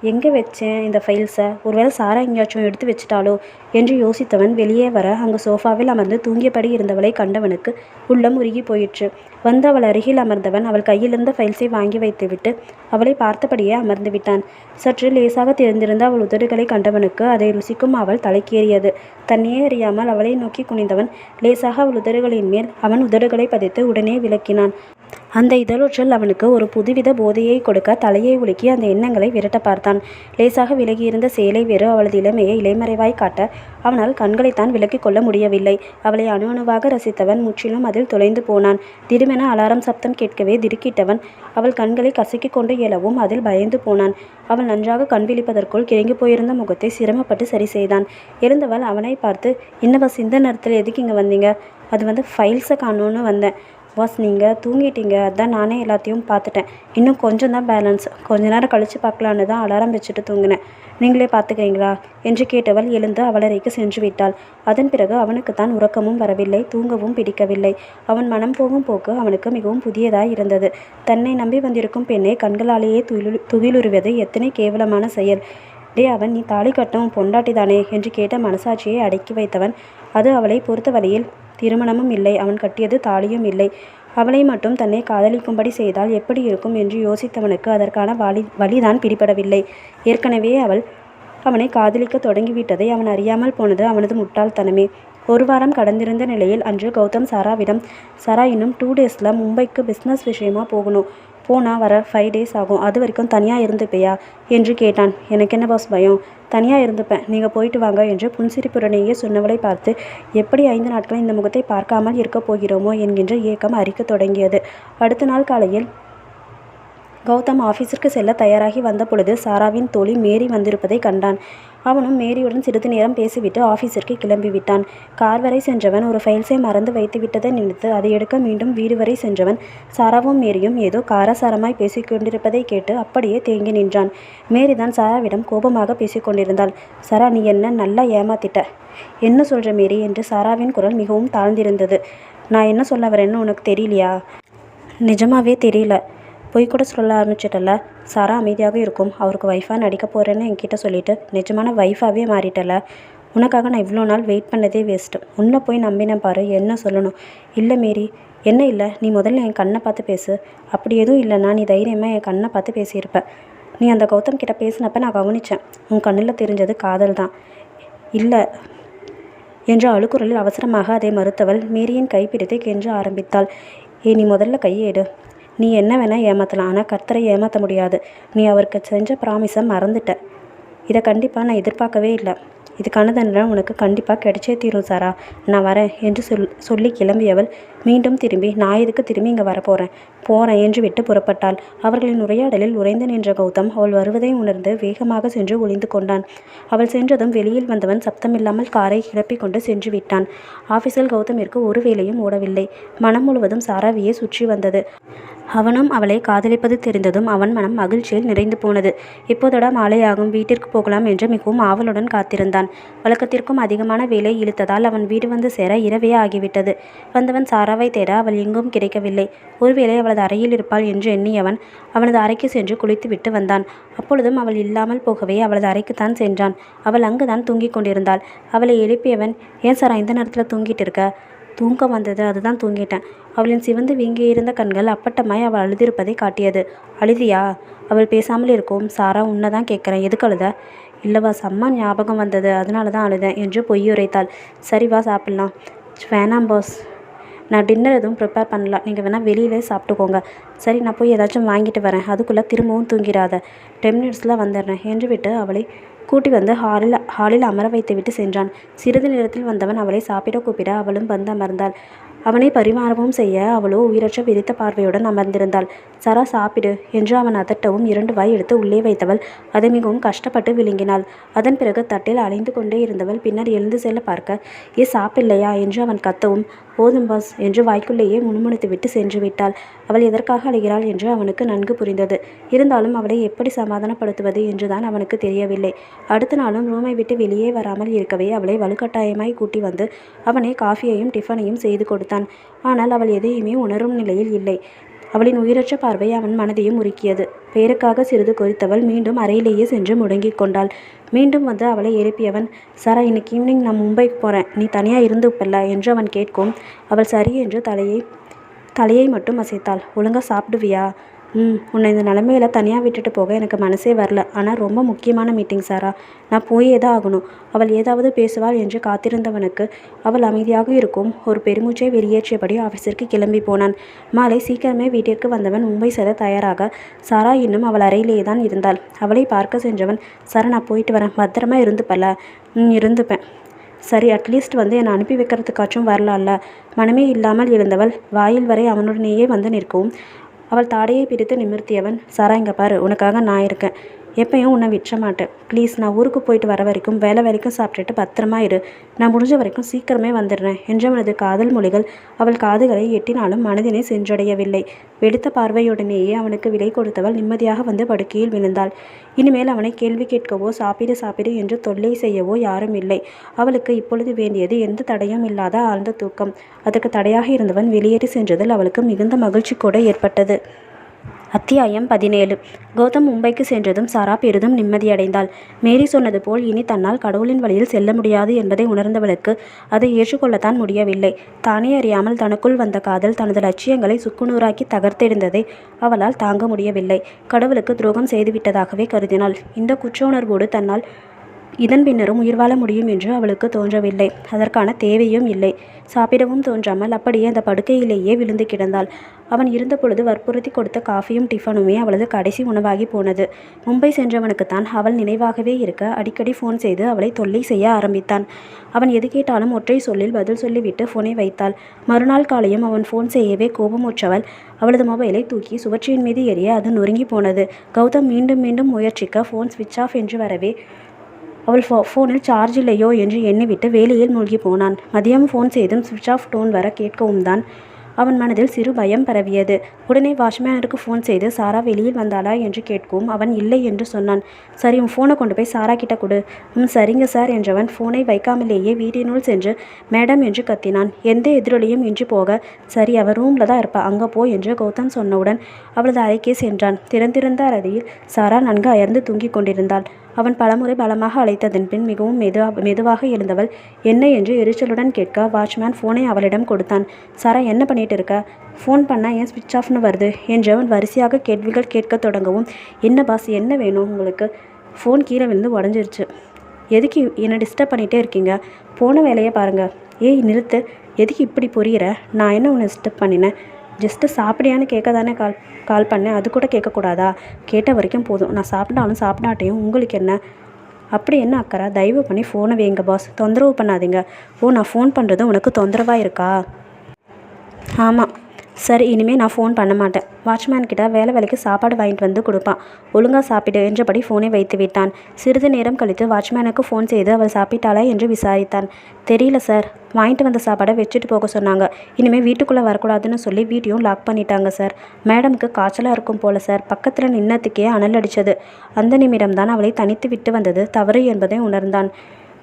Speaker 1: எங்கே வச்சேன் இந்த ஃபைல்ஸை? ஒருவேளை சாரா எங்கேயாச்சும் எடுத்து வச்சிட்டாளோ என்று யோசித்தவன் வெளியே வர அங்கு சோஃபாவில் அமர்ந்து தூங்கியபடி இருந்தவளை கண்டவனுக்கு உள்ளம் உருகி போயிற்று. வந்து அவள் அருகில் அமர்ந்தவன் அவள் கையிலிருந்த ஃபைல்ஸை வாங்கி வைத்துவிட்டு அவளை பார்த்தபடியே அமர்ந்து விட்டான். சற்று லேசாக தெரிந்திருந்த அவள் உதடுகளை கண்டவனுக்கு அதை ருசிக்கும் அவள் தலைக்கேறியது. தன்னையே அறியாமல் அவளை நோக்கி குனிந்தவன் லேசாக அவள் உதடுகளின் மேல் அவன் உதடுகளை பதித்து உடனே விலக்கினான். அந்த இதழொற்றல் அவனுக்கு ஒரு புதுவித போதையை கொடுக்க தலையை உலுக்கி அந்த எண்ணங்களை விரட்ட பார்த்தான். லேசாக விலகியிருந்த சேலை வேறு அவளது இளமையை இலைமறைவாய் காட்ட அவனால் கண்களைத்தான் விலக்கிக் கொள்ள முடியவில்லை. அவளை அணு அணுவாக ரசித்தவன் முற்றிலும் அதில் தொலைந்து போனான். திடுமென அலாரம் சப்தம் கேட்கவே திடுக்கிட்டவன் அவள் கண்களை கசக்கி கொண்டு எழவும் அதில் பயந்து போனான். அவள் நன்றாக கண் விழிப்பதற்குள் கிறங்கி போயிருந்த முகத்தை சிரமப்பட்டு சரி செய்தான். எழுந்தவள் அவனை பார்த்து, என்ன பஸ், இந்த நேரத்தில் எதுக்கு இங்கே வந்தீங்க? அது ஃபைல்ஸை காணோன்னு வந்தேன் பாஸ். நீங்கள் தூங்கிட்டீங்க, அதான் நானே எல்லாத்தையும் பார்த்துட்டேன். இன்னும் கொஞ்சம் தான் பேலன்ஸ், கொஞ்ச நேரம் கழித்து பார்க்கலான்னு தான் அலாரம் வச்சுட்டு தூங்கினேன். நீங்களே பார்த்துக்கிறீங்களா என்று கேட்டவள் எழுந்து அவளறைக்கு சென்று விட்டாள். அதன் பிறகு அவனுக்குத்தான் உறக்கமும் வரவில்லை, தூங்கவும் பிடிக்கவில்லை. அவன் மனம் போகும் போக்கு அவனுக்கு மிகவும் புதியதாய் இருந்தது. தன்னை நம்பி வந்திருக்கும் பெண்ணை கண்களாலேயே துகிலுறுவது எத்தனை கேவலமான செயல். அவன் நீ தாலி கட்டவும் பொண்டாட்டி தானே என்று கேட்ட மனசாட்சியை அடக்கி வைத்தவன். அது அவளை பொறுத்த வரையில் திருமணமும் இல்லை, அவன் கட்டியது தாலியும் இல்லை. அவளை மட்டும் தன்னை காதலிக்கும்படி செய்தால் எப்படி இருக்கும் என்று யோசித்தவனுக்கு அதற்கான வழிதான் பிடிபடவில்லை. ஏற்கனவே அவள் அவனை காதலிக்க தொடங்கிவிட்டதை அவன் அறியாமல் போனது அவனது முட்டாள்தனமே. 1 வாரம் கடந்திருந்த நிலையில் அன்று கௌதம் சாராவிடம், சாரா, இன்னும் 2 டேஸில் மும்பைக்கு பிஸ்னஸ் விஷயமா போகணும். போனால் வர 5 டேஸ் ஆகும். அது வரைக்கும் தனியாக இருந்துப்பையா என்று கேட்டான். எனக்கு என்ன பாஸ் பயம், தனியாக இருந்துப்பேன், நீங்கள் போயிட்டு வாங்க என்று புன்சிரிப்புடனேயே சொன்னவளை பார்த்து எப்படி 5 நாட்கள் இந்த முகத்தை பார்க்காமல் இருக்கப் போகிறோமோ என்கின்ற ஏக்கம் அரிக்க தொடங்கியது. அடுத்த நாள் காலையில் கௌதம் ஆஃபீஸிற்கு செல்ல தயாராகி வந்த பொழுது சாராவின் தோழி மேரி வந்திருப்பதை கண்டான். அவனும் மேரியுடன் சிறிது நேரம் பேசிவிட்டு ஆஃபீஸிற்கு கிளம்பிவிட்டான். கார் வரை சென்றவன் ஒரு ஃபைல்ஸை மறந்து வைத்து விட்டதை நினைத்து அதை எடுக்க மீண்டும் வீடு வரை சென்றவன் சாராவும் மேரியும் ஏதோ காரசாரமாய் பேசிக்கொண்டிருப்பதை கேட்டு அப்படியே தேங்கி நின்றான். மேரிதான் சாராவிடம் கோபமாக பேசிக்கொண்டிருந்தாள். சாரா, நீ என்ன நல்லா ஏமாத்திட்ட. என்ன சொல்கிற மேரி என்று சாராவின் குரல் மிகவும் தாழ்ந்திருந்தது. நான் என்ன சொல்ல வரேன்னு உனக்கு தெரியலையா? நிஜமாவே தெரியல. பொய் கூட சொல்ல ஆரம்பிச்சிட்டல. சாரா அமைதியாக இருக்கும். அவருக்கு ஒய்ஃபாக நடிக்க போகிறேன்னு என்கிட்ட சொல்லிவிட்டு நிஜமான ஒய்ஃபாகவே மாறிட்டல. உனக்காக நான் இவ்வளோ நாள் வெயிட் பண்ணதே வேஸ்ட்டு. உன்னை போய் நம்பினேன் பாரு, என்ன சொல்லணும். இல்லை மேரி, என்ன இல்லை, நீ முதல்ல என் கண்ணை பார்த்து பேசு. அப்படி எதுவும் இல்லைன்னா நீ தைரியமாக என் கண்ணை பார்த்து பேசியிருப்ப. நீ அந்த கௌதம் கிட்ட பேசினப்ப நான் கவனித்தேன். உன் கண்ணில் தெரிஞ்சது காதல் தான் இல்லை என்ற அழுக்குரலில் அவசரமாக அதை மறுத்தவள் மேரியின் கைப்பிடித்து கெஞ்ச ஆரம்பித்தாள். நீ முதல்ல கையை எடு. நீ என்ன வேணால் ஏமாற்றலாம், ஆனால் கர்த்தரை ஏமாற்ற முடியாது. நீ அவருக்கு செஞ்ச ப்ராமிஸை மறந்துட்ட. இதை கண்டிப்பாக நான் எதிர்பார்க்கவே இல்லை. இதுக்கான தண்டனை உனக்கு கண்டிப்பாக கிடைச்சே தீரும் சாரா. நான் வரேன் என்று சொல்லி கிளம்பியவள் மீண்டும் திரும்பி, நான் எதுக்கு திரும்பி இங்கே வரப்போகிறேன் என்று விட்டு புறப்பட்டாள். அவர்களின் உரையாடலில் உறைந்து நின்ற கௌதம் அவள் வருவதை உணர்ந்து வேகமாக சென்று ஒளிந்து கொண்டான். அவள் சென்றதும் வெளியில் வந்தவன் சப்தமில்லாமல் காரை கிளப்பிக் கொண்டு சென்று விட்டான். ஆஃபீஸில் கௌதமிற்கு ஒரு வேலையும் ஓடவில்லை. மனம் முழுவதும் சாராவையே சுற்றி வந்தது. அவனும் அவளை காதலிப்பது தெரிந்ததும் அவன் மனம் மகிழ்ச்சியில் நிறைந்து போனது. இப்போதோட மாலையாகும், வீட்டிற்கு போகலாம் என்று மிகவும் ஆவலுடன் காத்திருந்தான். வழக்கத்திற்கும் அதிகமான வேலை இழுத்ததால் அவன் வீடு வந்து சேர இரவே ஆகிவிட்டது. வந்தவன் சாராவை தேட அவள் எங்கும் கிடைக்கவில்லை. ஒருவேளை அவளது அறையில் இருப்பாள் என்று எண்ணியவன் அவனது அறைக்கு சென்று குளித்துவிட்டு வந்தான். அப்பொழுதும் அவள் இல்லாமல் போகவே அவளது அறைக்குத்தான் சென்றான். அவள் அங்குதான் தூங்கிக் கொண்டிருந்தாள். அவளை எழுப்பியவன், ஏன் சாரா இந்த நேரத்தில் தூங்கிட்டு இருக்க? தூக்கம் வந்தது, அதுதான் தூங்கிட்டேன். அவளின் சிவந்து வீங்கியிருந்த கண்கள் அப்பட்டமாய் அவள் அழுதிருப்பதை காட்டியது. அழுதியா? அவள் பேசாமல் இருக்கும். சாரா, உன்னை கேட்குறேன், எதுக்கு அழுத? இல்லைவா, அம்மா ஞாபகம் வந்தது, அதனால தான் அழுதேன் என்று பொய்யுரைத்தாள். சரி வா சாப்பிட்லாம். வேணாம் பாஸ், நான் டின்னர் எதுவும் ப்ரிப்பேர் பண்ணலாம், நீங்கள் வேணால் வெளியிலே சாப்பிட்டுக்கோங்க. சரி, நான் போய் ஏதாச்சும் வாங்கிட்டு வரேன், அதுக்குள்ளே திரும்பவும் தூங்கிடாத. 10 மினிட்ஸில் வந்துடுறேன் என்று விட்டு அவளை கூட்டி வந்து ஹாலில் அமர வைத்து விட்டு சென்றான். சிறிது நேரத்தில் வந்தவன் அவளை சாப்பிட கூப்பிட அவளும் வந்து அமர்ந்தாள். அவனை பரிமாறவும் செய்ய அவளோ உயிரற்ற விரித்த பார்வையுடன் அமர்ந்திருந்தாள். சரா, சாப்பிடு என்று அவன் அதட்டவும் 2 வாய் எடுத்து உள்ளே வைத்தவள் அதை மிகவும் கஷ்டப்பட்டு விழுங்கினாள். அதன் பிறகு தட்டில் அலைந்து கொண்டே இருந்தவள் பின்னர் எழுந்து செல்ல பார்க்க, சாப்பிடலையா என்று அவன் கத்தவும், போதும் பாஸ் என்று வாய்க்குள்ளேயே முணுமுணுத்துவிட்டு சென்று விட்டாள். அவள் எதற்காக அழுகிறாள் என்று அவனுக்கு நன்கு புரிந்தது. இருந்தாலும் அவளை எப்படி சமாதானப்படுத்துவது என்றுதான் அவனுக்கு தெரியவில்லை. அடுத்த நாளும் ரூமை விட்டு வெளியே வராமல் இருக்கவே அவளை வலுக்கட்டாயமாய் கூட்டி வந்து அவனை காஃபியையும் டிஃபனையும் செய்து கொடுத்தான். ஆனால் அவள் எதையுமே உணரும் நிலையில் இல்லை. அவளின் உயிரற்ற பார்வை அவன் மனதையும் உருக்கியது. பெயருக்காக சிறிது கொதித்தவள் மீண்டும் அறையிலேயே சென்று முடங்கிக் கொண்டாள். மீண்டும் வந்து அவளை எழுப்பியவன், சாரா, இன்னைக்கு ஈவினிங் நான் மும்பைக்கு போகிறேன், நீ தனியாக இருந்துப்பல்ல என்று அவன் கேட்கும். அவள் சரி என்று தலையை மட்டும் அசைத்தாள். ஒழுங்காக சாப்பிடுவியா? உன்னை இந்த நிலைமையில் தனியாக விட்டுட்டு போக எனக்கு மனசே வரல. ஆனால் ரொம்ப முக்கியமான மீட்டிங் சாரா, நான் போயே தான் ஆகணும். அவள் ஏதாவது பேசுவாள் என்று காத்திருந்தவனுக்கு அவள் அமைதியாக இருக்கும் ஒரு பெருமூச்சை வெளியேற்றியபடி ஆஃபீஸிற்கு கிளம்பி போனான். மாலை சீக்கிரமே வீட்டிற்கு வந்தவன் மும்பை செல்ல தயாராக. சாரா இன்னும் அவள் அறையிலேயே தான் இருந்தாள். அவளை பார்க்க சென்றவன், சாரா, நான் போயிட்டு வரேன், பத்திரமா இருந்துப்பல்ல? இருந்துப்பேன். சரி, அட்லீஸ்ட் வந்து என்னை அனுப்பி வைக்கிறதுக்காச்சும் வரலாம்ல. மனமே இல்லாமல் எழுந்தவள் வாயில் வரை அவனுடனேயே வந்து நிற்கவும் அவள் தாடையை பிடித்து நிமிர்த்தியவன், சாரா, இங்கே பாரு, உனக்காக நான் இருக்கேன், எப்பயும் உன்னை விட்டுற மாட்டேன். ப்ளீஸ், நான் ஊருக்கு போயிட்டு வர வரைக்கும் வேலை வரைக்கும் சாப்பிட்டுட்டு பத்திரமா இரு. நான் முடிஞ்ச வரைக்கும் சீக்கிரமே வந்துடுறேன் என்றவனது காதல் மொழிகள் அவள் காதுகளை எட்டினாலும் மனதினை சென்றடையவில்லை. வெடித்த பார்வையுடனேயே அவனுக்கு விலை கொடுத்தவள் நிம்மதியாக வந்து படுக்கையில் விழுந்தாள். இனிமேல் அவனை கேள்வி கேட்கவோ சாப்பிடு என்று தொல்லை செய்யவோ யாரும் இல்லை. அவளுக்கு இப்பொழுது வேண்டியது எந்த தடையும் இல்லாத ஆழ்ந்த தூக்கம். அதற்கு தடையாக இருந்தவன் வெளியேறி சென்றதில் அவளுக்கு மிகுந்த மகிழ்ச்சி கூட ஏற்பட்டது. அத்தியாயம் 17. கௌதம் மும்பைக்கு சென்றதும் சாரா பெரிதும் நிம்மதியடைந்தாள். மேரி சொன்னது போல் இனி தன்னால் கடவுளின் வழியில் செல்ல முடியாது என்பதை உணர்ந்தவளுக்கு அதை ஏற்றுக்கொள்ளத்தான் முடியவில்லை. தானே அறியாமல் தனக்குள் வந்த காதல் தனது லட்சியங்களை சுக்குநூறாக்கி தகர்த்தெறிந்ததை அவளால் தாங்க முடியவில்லை. கடவுளுக்கு துரோகம் செய்துவிட்டதாகவே கருதினாள். இந்த குற்ற உணர்வோடு தன்னால் இதன் பின்னரும் உயிர் வாழ முடியும் என்று அவளுக்கு தோன்றவில்லை. அதற்கான தேவையும் இல்லை. சாப்பிடவும் தோன்றாமல் அப்படியே அந்த படுக்கையிலேயே விழுந்து கிடந்தாள். அவன் இருந்த பொழுது வற்புறுத்தி கொடுத்த காஃபியும் டிஃபனுமே அவளது கடைசி உணவாகி போனது. மும்பை சென்றவனுக்குத்தான் அவள் நினைவாகவே இருக்க அடிக்கடி ஃபோன் செய்து அவளை தொல்லை செய்ய ஆரம்பித்தான். அவன் எது கேட்டாலும் ஒற்றை சொல்லில் பதில் சொல்லிவிட்டு ஃபோனை வைத்தாள். மறுநாள் காலையும் அவன் ஃபோன் செய்யவே கோபமுற்றவள் அவளது மொபைலை தூக்கி சுவற்றின் மீது எறிய அது நொறுங்கி போனது. கௌதம் மீண்டும் மீண்டும் முயற்சிக்க ஃபோன் ஸ்விட்ச் ஆஃப் என்று வரவே அவள் ஃபோனில் சார்ஜ் இல்லையோ என்று எண்ணிவிட்டு வேலையில் மூழ்கி போனான். மதியம் ஃபோன் செய்தும் ஸ்விட்ச் ஆஃப் டோன் வர கேட்கவும் தான் அவன் மனதில் சிறு பயம் பரவியது. உடனே வாட்ச்மேனருக்கு ஃபோன் செய்து சாரா வெளியில் வந்தாளா என்று கேட்கவும் அவன் இல்லை என்று சொன்னான். சரி, உன் ஃபோனை கொண்டு போய் சாரா கிட்ட கொடு. சரிங்க சார் என்றவன் ஃபோனை வைக்காமலேயே வீட்டினுள் சென்று மேடம் என்று கத்தினான். எந்த எதிரொலியும் இன்றி போக, சரி, அவன் ரூமில் தான் இருப்பா, அங்கே போ என்று கௌதம் சொன்னவுடன் அவளது அறைக்கே சென்றான். திறந்திருந்த அறையில் சாரா நன்கு அயர்ந்து தூங்கிக் கொண்டிருந்தாள். அவன் பலமுறை பலமாக அழைத்ததன் பின் மிகவும் மெதுவாக எழுந்தவள் என்ன என்று எரிச்சலுடன் கேட்க வாட்ச்மேன் ஃபோனை அவளிடம் கொடுத்தான். சாரா, என்ன பண்ணிட்டு இருக்க? ஃபோன் பண்ணால் ஏன் ஸ்விட்ச் ஆஃப்னு வருது என்று அவன் வரிசையாக கேள்விகள் கேட்க தொடங்கவும், என்ன பாஸ், என்ன வேணும் உங்களுக்கு? ஃபோன் கீழே விழுந்து உடஞ்சிருச்சு. எதுக்கு என்னை டிஸ்டர்ப் பண்ணிகிட்டே இருக்கீங்க? போன வேலையை பாருங்கள். ஏய் நிறுத்து, எதுக்கு இப்படி புரியிற? நான் என்ன உன்னை டிஸ்டர்ப் பண்ணினேன்? ஜஸ்ட்டு சாப்பிடியான்னு கேட்க தானே கால் பண்ணேன். அது கூட கேட்கக்கூடாதா? கேட்ட வரைக்கும் போதும். நான் சாப்பிட்டாலும் சாப்பிடாட்டையும் உங்களுக்கு என்ன? அப்படி என்ன அக்கறை? தயவு பண்ணி ஃபோனை வைங்க பாஸ், தொந்தரவு பண்ணாதீங்க. ஓ, நான் ஃபோன் பண்ணுறது உனக்கு தொந்தரவாக இருக்கா? ஆமாம். சரி, இனிமேல் நான் ஃபோன் பண்ண மாட்டேன். வாட்ச்மேன் கிட்ட வேலைக்கு சாப்பாடு வாங்கிட்டு வந்து கொடுப்பான். ஒழுங்காக சாப்பிடு என்றபடி ஃபோனை வைத்து விட்டான். சிறிது நேரம் கழித்து வாட்ச்மேனுக்கு ஃபோன் செய்து அவள் சாப்பிட்டாளா என்று விசாரித்தான். தெரியல சார், வாங்கிட்டு வந்த சாப்பாடை வச்சுட்டு போக சொன்னாங்க. இனிமேல் வீட்டுக்குள்ளே வரக்கூடாதுன்னு சொல்லி வீட்டையும் லாக் பண்ணிட்டாங்க சார். மேடமுக்கு காய்ச்சலாக இருக்கும் போல சார். பக்கத்தில் நின்னத்துக்கே அனல் அடித்தது. அந்த நிமிடம்தான் அவளை தனித்து விட்டு வந்தது தவறு என்பதை உணர்ந்தான்.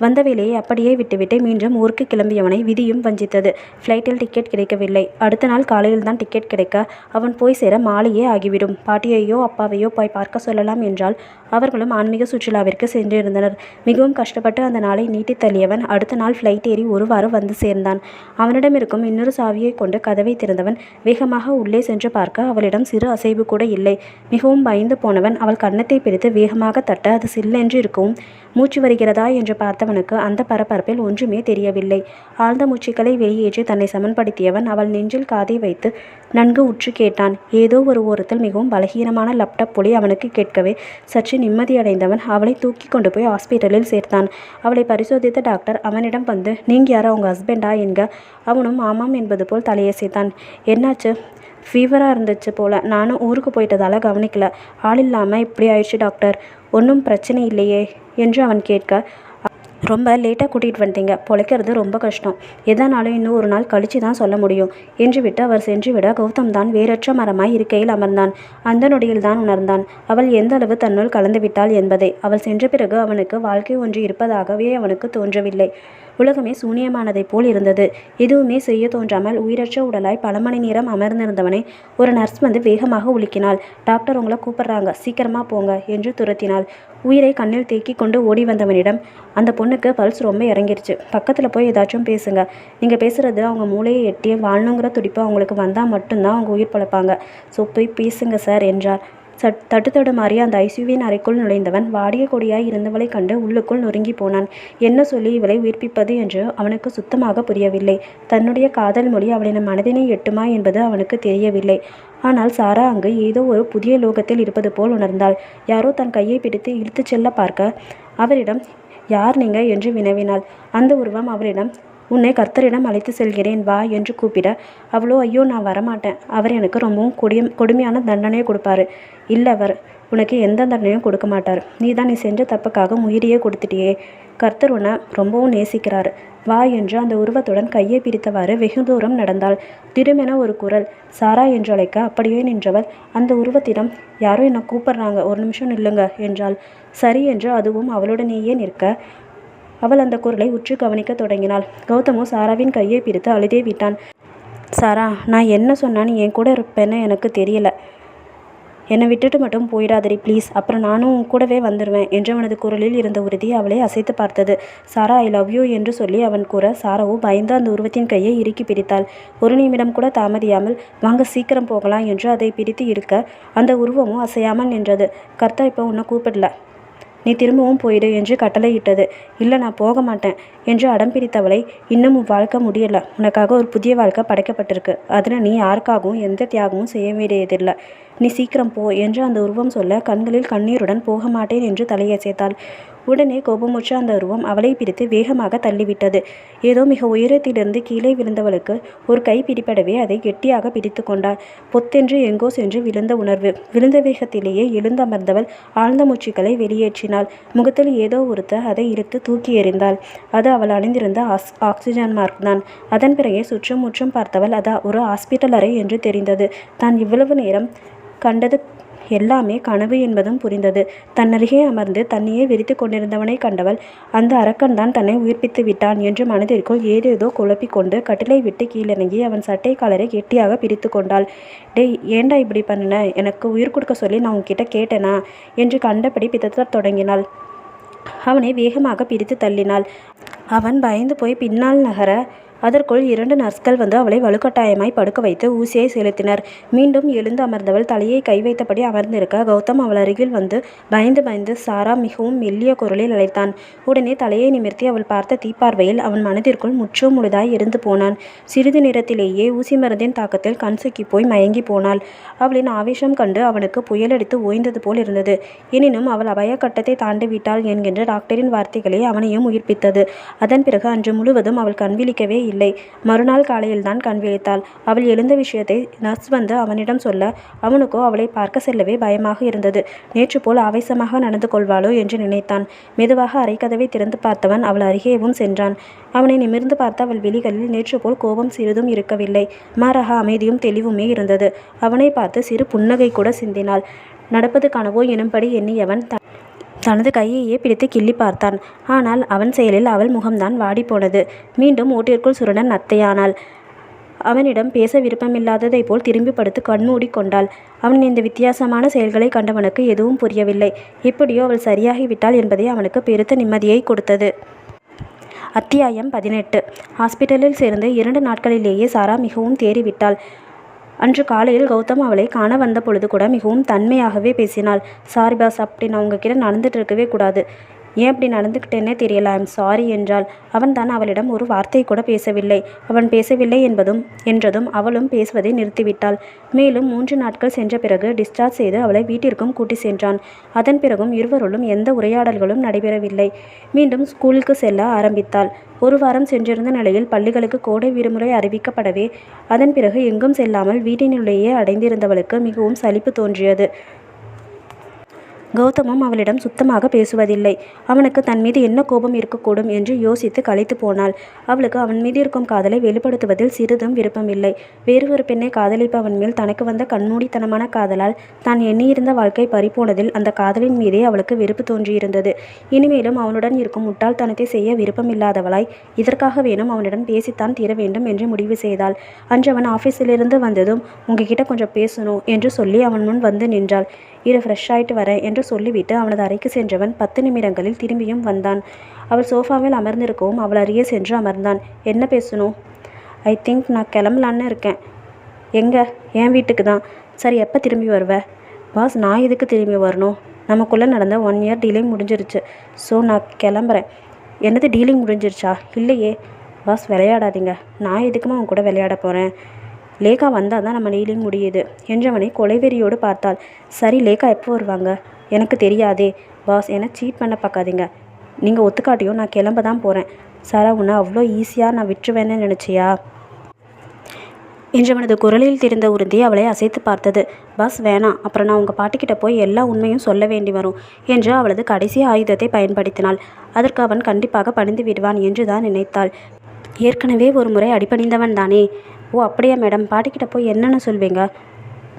Speaker 1: வந்த வேலையை அப்படியே விட்டுவிட்டு மீண்டும் ஊருக்கு கிளம்பியவனை விதியும் வஞ்சித்தது. ஃப்ளைட்டில் டிக்கெட் கிடைக்கவில்லை. அடுத்த நாள் காலையில் தான் டிக்கெட் கிடைக்க அவன் போய் சேர மாலையே ஆகிவிடும். பாட்டியையோ அப்பாவையோ போய் பார்க்க சொல்லலாம் என்றால் அவர்களும் ஆன்மீக சுற்றுலாவிற்கு சென்றிருந்தனர். மிகவும் கஷ்டப்பட்டு அந்த நாளை நீட்டி தள்ளியவன் அடுத்த நாள் ஃப்ளைட் ஏறி ஒருவாறு வந்து சேர்ந்தான். அவனிடம் இருக்கும் இன்னொரு சாவியை கொண்டு கதவை திறந்தவன் வேகமாக உள்ளே சென்று பார்க்க அவளிடம் சிறு அசைவு கூட இல்லை. மிகவும் பயந்து போனவன் அவள் கன்னத்தை பிடித்து வேகமாக தட்ட அது சில்லென்று இருக்கவும் மூச்சு வருகிறதா என்று பார்த்தவனுக்கு அந்த பரபரப்பில் ஒன்றுமே தெரியவில்லை. ஆழ்ந்த மூச்சுக்களை வெளியேற்றி தன்னை சமன்படுத்தியவன் அவள் நெஞ்சில் காதை வைத்து நன்கு உற்று கேட்டான். ஏதோ ஒரு ஓரத்தில் மிகவும் பலகீனமான லேப்டாப் ஒலி அவனுக்கு கேட்கவே சற்று நிம்மதியடைந்தவன் அவளை தூக்கி கொண்டு போய் ஹாஸ்பிட்டலில் சேர்த்தான். அவளை பரிசோதித்த டாக்டர் அவனிடம் வந்து, நீங்க யாரோ, உங்க ஹஸ்பண்டா என்க. அவனும் ஆமாம் என்பது போல் தலையசைத்தான். என்னாச்சு? ஃபீவராக இருந்துச்சு போல. நானும் ஊருக்கு போயிட்டதால கவனிக்கல. ஆள் இல்லாமல் இப்படி ஆயிடுச்சு டாக்டர். ஒன்றும் பிரச்சனை இல்லையே என்று அவன் கேட்க, ரொம்ப லேட்டாக கூட்டிகிட்டு வந்துட்டீங்க. பொழைக்கிறது ரொம்ப கஷ்டம். எதனாலும் இன்னும் ஒரு நாள் கழித்து தான் சொல்ல முடியும் என்று விட்டு அவர் சென்று விட கௌதம் தான் வேறற்ற மரமாய் இருக்கையில் அமர்ந்தான். அந்த நொடியில் தான் உணர்ந்தான் அவள் எந்த அளவு தன்னுள் கலந்து விட்டாள் என்பதை. அவள் சென்ற பிறகு அவனுக்கு வாழ்க்கை ஒன்று இருப்பதாகவே அவனுக்கு தோன்றவில்லை. உலகமே சூனியமானதைப் போல் இருந்தது. எதுவுமே செய்ய தோன்றாமல் உயிரற்ற உடலாய் பல மணி நேரம் அமர்ந்திருந்தவனை ஒரு நர்ஸ் வந்து வேகமாக உலுக்கினாள். டாக்டர் உங்களை கூப்பிடுறாங்க, சீக்கிரமாக போங்க என்று துரத்தினாள். உயிரை கண்ணில் தேக்கி கொண்டு ஓடி வந்தவனிடம், அந்த பொண்ணுக்கு பல்ஸ் ரொம்ப இறங்கிருச்சு, பக்கத்தில் போய் ஏதாச்சும் பேசுங்க. நீங்கள் பேசுகிறது அவங்க மூளையை எட்டி வாழணுங்கிற துடிப்பு அவங்களுக்கு வந்தால் மட்டும்தான் அவங்க உயிர் பழப்பாங்க. ஸோ போய் பேசுங்க சார் என்றார். தட்டு மாறிய அந்த ஐசியூவின் அறைக்குள் நுழைந்தவன் வாடிய கொடியாய் இருந்தவளை கண்டு உள்ளுக்குள் நொறுங்கி போனான். என்ன சொல்லி இவளை உயிர்ப்பிப்பது என்று அவனுக்கு சுத்தமாக புரியவில்லை. தன்னுடைய காதல் மொழி அவளின் மனதினை எட்டுமா என்பது அவனுக்கு தெரியவில்லை. ஆனால் சாரா அங்கு ஏதோ ஒரு புதிய லோகத்தில் இருப்பது போல் உணர்ந்தாள். யாரோ தன் கையை பிடித்து இழுத்துச் செல்ல பார்க்க அவரிடம், யார் நீங்க என்று வினவினாள். அந்த உருவம் அவளிடம், உன்னை கர்த்தரிடம் அழைத்து செல்கிறேன் வா என்று கூப்பிட, அவளோ, ஐயோ நான் வரமாட்டேன், அவர் எனக்கு ரொம்பவும் கொடுமையான தண்டனையை கொடுப்பாரு. இல்லை, அவர் உனக்கு எந்த தண்டனையும் கொடுக்க மாட்டார். நீ செஞ்ச தப்புக்காக உயிரையே கொடுத்துட்டியே. கர்த்தர் உன்னை ரொம்பவும் நேசிக்கிறாரு. வா என்று அந்த உருவத்துடன் கையை பிடித்தவாறு வெகு தூரம் நடந்தாள். திடுமென ஒரு குரல் சாரா என்று அழைக்க அப்படியே நின்றவள் அந்த உருவத்திடம், யாரோ என்னை கூப்பிடுறாங்க, ஒரு நிமிஷம் நில்லுங்க என்றாள். சரி என்று அதுவும் அவளுடனேயே நிற்க அவள் அந்த குரலை உற்று கவனிக்க தொடங்கினாள். கௌதமோ சாராவின் கையை பிடித்து அழுதே விட்டான். சாரா, நான் என்ன சொன்னான்னு என் கூட இருப்பேன்னு எனக்கு தெரியல. என்னை விட்டுட்டு மட்டும் போயிடாதடி ப்ளீஸ், அப்புறம் நானும் உன் கூடவே வந்துடுவேன் என்றவனது குரலில் இருந்த உறுதி அவளை அசைத்து பார்த்தது. சாரா, ஐ லவ் யூ என்று சொல்லி அவன் கூற சாராவோ பயந்து அந்த உருவத்தின் கையை இறுக்கி பிடித்தாள். ஒரு நிமிடம் கூட தாமதியாமல், வாங்க சீக்கிரம் போகலாம் என்று அதை பிடித்து இழுக்க அந்த உருவமும் அசையாமல் நின்றது. கர்த்தர் இப்போ உன்னை கூப்பிடல, நீ திரும்பவும் போயிடு என்று கட்டளையிட்டது. இல்லை, நான் போக மாட்டேன் என்று அடம் பிடித்தவளை, இன்னும் உன் வாழ்க்கை முடியலை, உனக்காக ஒரு புதிய வாழ்க்கை படைக்கப்பட்டிருக்கு, அதில் நீ யாருக்காகவும் எந்த தியாகமும் செய்ய வேண்டியதில்லை, நீ சீக்கிரம் போ என்று அந்த உருவம் சொல்ல கண்களில் கண்ணீருடன் போக மாட்டேன் என்று தலையசைத்தாள். உடனே கோபமுற்ற அந்த உருவம் அவளை பிடித்து வேகமாக தள்ளிவிட்டது. ஏதோ மிக உயரத்திலிருந்து கீழே விழுந்தவளுக்கு ஒரு கை பிடிபடவே அதை கெட்டியாக பிடித்து கொண்டாள். பொத்தென்று எங்கோ சென்று விழுந்த உணர்வு. விழுந்த வேகத்திலேயே எழுந்தமர்ந்தவள் ஆழ்ந்த மூச்சுக்களை வெளியேற்றினாள். முகத்தில் ஏதோ ஒருத்த அதை இழுத்து தூக்கி எறிந்தாள். அது அவள் அணிந்திருந்த ஆக்சிஜன் மார்க் தான். அதன் பிறகே சுற்றும் முற்றும் பார்த்தவள் அது ஒரு ஹாஸ்பிட்டல் அறை என்று தெரிந்தது. தான் இவ்வளவு நேரம் கண்டது எல்லாமே கனவு என்பதும் புரிந்தது. தன்னருகே அமர்ந்து தன்னையே வெறித்து கொண்டிருந்தவனை கண்டவள், அந்த அரக்கன் தான் தன்னை உயிர்ப்பித்து விட்டான் என்று மனதிற்குள் ஏதேதோ குழப்பி கொண்டு கட்டிலை விட்டு கீழிறங்கி அவன் சட்டை காலரை கெட்டியாக பிடித்து கொண்டாள். டேய், ஏண்டா இப்படி பண்ணின? எனக்கு உயிர் கொடுக்க சொல்லி நான் உன்கிட்ட கேட்டேனா என்று கண்டபடி பிதற்றத் தொடங்கினாள். அவனை வேகமாக பிடித்து தள்ளினாள். அவன் பயந்து போய் பின்னால் நகர அதற்குள் 2 நர்ஸ்கள் வந்து அவளை வலுக்கட்டாயமாய் படுக்க வைத்து ஊசியை செலுத்தினர். மீண்டும் எழுந்து அமர்ந்தவள் தலையை கை வைத்தபடி அமர்ந்திருக்க கௌதம் அவள் அருகில் வந்து பயந்து சாரா மிகவும் மெல்லிய குரலில் அழைத்தான். உடனே தலையை நிமிர்த்தி அவள் பார்த்த தீப்பார்வையில் அவன் மனதிற்குள் முற்றும் முழுதாய் எரிந்து போனான். சிறிது நேரத்திலேயே ஊசி மருந்தின் தாக்கத்தில் கண் சொக்கி போய் மயங்கி போனாள். அவளின் ஆவேசம் கண்டு அவனுக்கு புயலடித்து ஓய்ந்தது போல் இருந்தது. எனினும் அவள் அபாய கட்டத்தை தாண்டிவிட்டாள் என்கின்ற டாக்டரின் வார்த்தைகளே அவனையும் உயிர்ப்பித்தது. அதன் பிறகு அன்று முழுவதும் அவள் கண்விழிக்கவே இல்லை. மறுநாள் காலையில்தான் கண் விழித்தாள். அவள் எழுந்த விஷயத்தை நர்ஸ் வந்து அவனிடம் சொல்ல அவனுக்கோ அவளை பார்க்க செல்லவே பயமாக இருந்தது. நேற்று போல் ஆவேசமாக நடந்து கொள்வாளோ என்று நினைத்தான். மெதுவாக அறைக்கதவை திறந்து பார்த்தவன் அவள் அருகேவும் சென்றான். அவனை நிமிர்ந்து பார்த்த அவள் விழிகளில் நேற்று போல் கோபம் சிறிதும் இருக்கவில்லை. மாறாக அமைதியும் தெளிவுமே இருந்தது. அவனை பார்த்து சிறு புன்னகை கூட சிந்தினாள். நடப்பது கனவோ எனும்படி எண்ணியவன் தனது கையையே பிடித்து கிள்ளி பார்த்தான். ஆனால் அவன் செயலில் அவள் முகம்தான் வாடிப்போனது. மீண்டும் ஓட்டிற்குள் சுருண்ட நத்தையானாள். அவனிடம் பேச விருப்பமில்லாததை போல் திரும்பி படுத்து கண்மூடி கொண்டாள். அவன் இந்த வித்தியாசமான செயல்களை கண்டவனுக்கு எதுவும் புரியவில்லை. எப்படியோ அவள் சரியாகிவிட்டாள் என்பதே அவனுக்கு பெருத்த நிம்மதியை கொடுத்தது. அத்தியாயம் 18. ஹாஸ்பிட்டலில் சேர்ந்து 2 நாட்களிலேயே சாரா மிகவும் தேறிவிட்டாள். அன்று காலையில் கௌதம் அவளை காண வந்த பொழுது கூட மிகவும் தன்மையாகவே பேசினாள். சாரி பாஸ், அப்படி நான் உங்ககிட்ட நடந்துட்டு இருக்கவே கூடாது. ஏன் அப்படி நடந்துக்கிட்டேன்னே தெரியல, ஐம் சாரி என்றாள். அவன் தான் அவளிடம் ஒரு வார்த்தை கூட பேசவில்லை. அவன் பேசவில்லை என்றதும் அவளும் பேசுவதை நிறுத்திவிட்டாள். மேலும் 3 நாட்கள் சென்ற பிறகு டிஸ்சார்ஜ் செய்து அவளை வீட்டிற்கும் கூட்டி சென்றான். அதன் பிறகும் இருவருள்ளும் எந்த உரையாடல்களும் நடைபெறவில்லை. மீண்டும் ஸ்கூலுக்கு செல்ல ஆரம்பித்தாள். 1 வாரம் சென்றிருந்த நிலையில் பள்ளிகளுக்கு கோடை விடுமுறை அறிவிக்கப்படவே அதன் பிறகு எங்கும் செல்லாமல் வீட்டினுள்ளேயே அடைந்திருந்தவளுக்கு மிகவும் சலிப்பு தோன்றியது. கௌதமும் அவளிடம் சுத்தமாக பேசுவதில்லை. அவனுக்கு தன் மீது என்ன கோபம் இருக்கக்கூடும் என்று யோசித்து களைத்து போனாள். அவளுக்கு அவன் மீது இருக்கும் காதலை வெளிப்படுத்துவதில் சிறிதும் விருப்பமில்லை. வேறு ஒரு பெண்ணை காதலிப்பவன் மேல் தனக்கு வந்த கண்மூடித்தனமான காதலால் தான் எண்ணியிருந்த வாழ்க்கை பறிபோனதில் அந்த காதலின் மீதே அவளுக்கு வெறுப்பு தோன்றியிருந்தது. இனிமேலும் அவனுடன் இருக்கும் முட்டாள்தனத்தை செய்ய விருப்பமில்லாதவளாய் இதற்காக வேணும் அவனிடம் பேசித்தான் தீர வேண்டும் என்று முடிவு செய்தாள். அன்று அவன் ஆஃபீஸிலிருந்து வந்ததும் உங்ககிட்ட கொஞ்சம் பேசணும் என்று சொல்லி அவன் முன் வந்து நின்றாள். இரு, ஃப்ரெஷ் ஆகிட்டு வரேன் என்று சொல்லிவிட்டு அவனது அறைக்கு சென்றவன் 10 நிமிடங்களில் திரும்பியும் வந்தான். அவள் சோஃபாவில் அமர்ந்திருக்கவும் அவள் அருகே சென்று அமர்ந்தான். என்ன பேசணும்? ஐ திங்க் நான் கிளம்பலான்னு இருக்கேன். எங்கே? என் வீட்டுக்கு தான். சரி, எப்போ திரும்பி வருவ? பாஸ், நான் எதுக்கு திரும்பி வரணும்? நமக்குள்ளே நடந்த 1 இயர் டீலிங் முடிஞ்சிருச்சு. ஸோ நான் கிளம்புறேன். என்னது டீலிங் முடிஞ்சிருச்சா? இல்லையே. பாஸ், விளையாடாதீங்க. நான் எதுக்குமா உன் கூட விளையாட போகிறேன்? லேகா வந்தால் தான் நம்ம டீலிங் முடியுது என்றவனை கொலைவெறியோடு பார்த்தாள். சரி, லேகா எப்போ வருவாங்க? எனக்கு தெரியாதே. பாஸ், என்னை சீட் பண்ண பார்க்காதீங்க. நீங்கள் ஒத்துக்காட்டியும் நான் கிளம்ப தான் போகிறேன். சாரா, உன்னை அவ்வளோ ஈஸியாக நான் விட்டுருவேன்னு நினச்சியா என்றவனது குரலில் தெரிந்த உறுதி அவளை அசைத்து பார்த்தது. பாஸ், வேணாம். அப்புறம் நான் உங்கள் பாட்டிக்கிட்ட போய் எல்லா உண்மையும் சொல்ல வேண்டி வரும் என்று அவளது கடைசி ஆயுதத்தை பயன்படுத்தினாள். அதற்கு அவன் கண்டிப்பாக பணிந்து விடுவான் என்று தான் நினைத்தாள். ஏற்கனவே ஒரு முறை அடிபணிந்தவன் தானே. ஓ, அப்படியா மேடம்? பாட்டிக்கிட்ட போய் என்னென்னு சொல்வீங்க?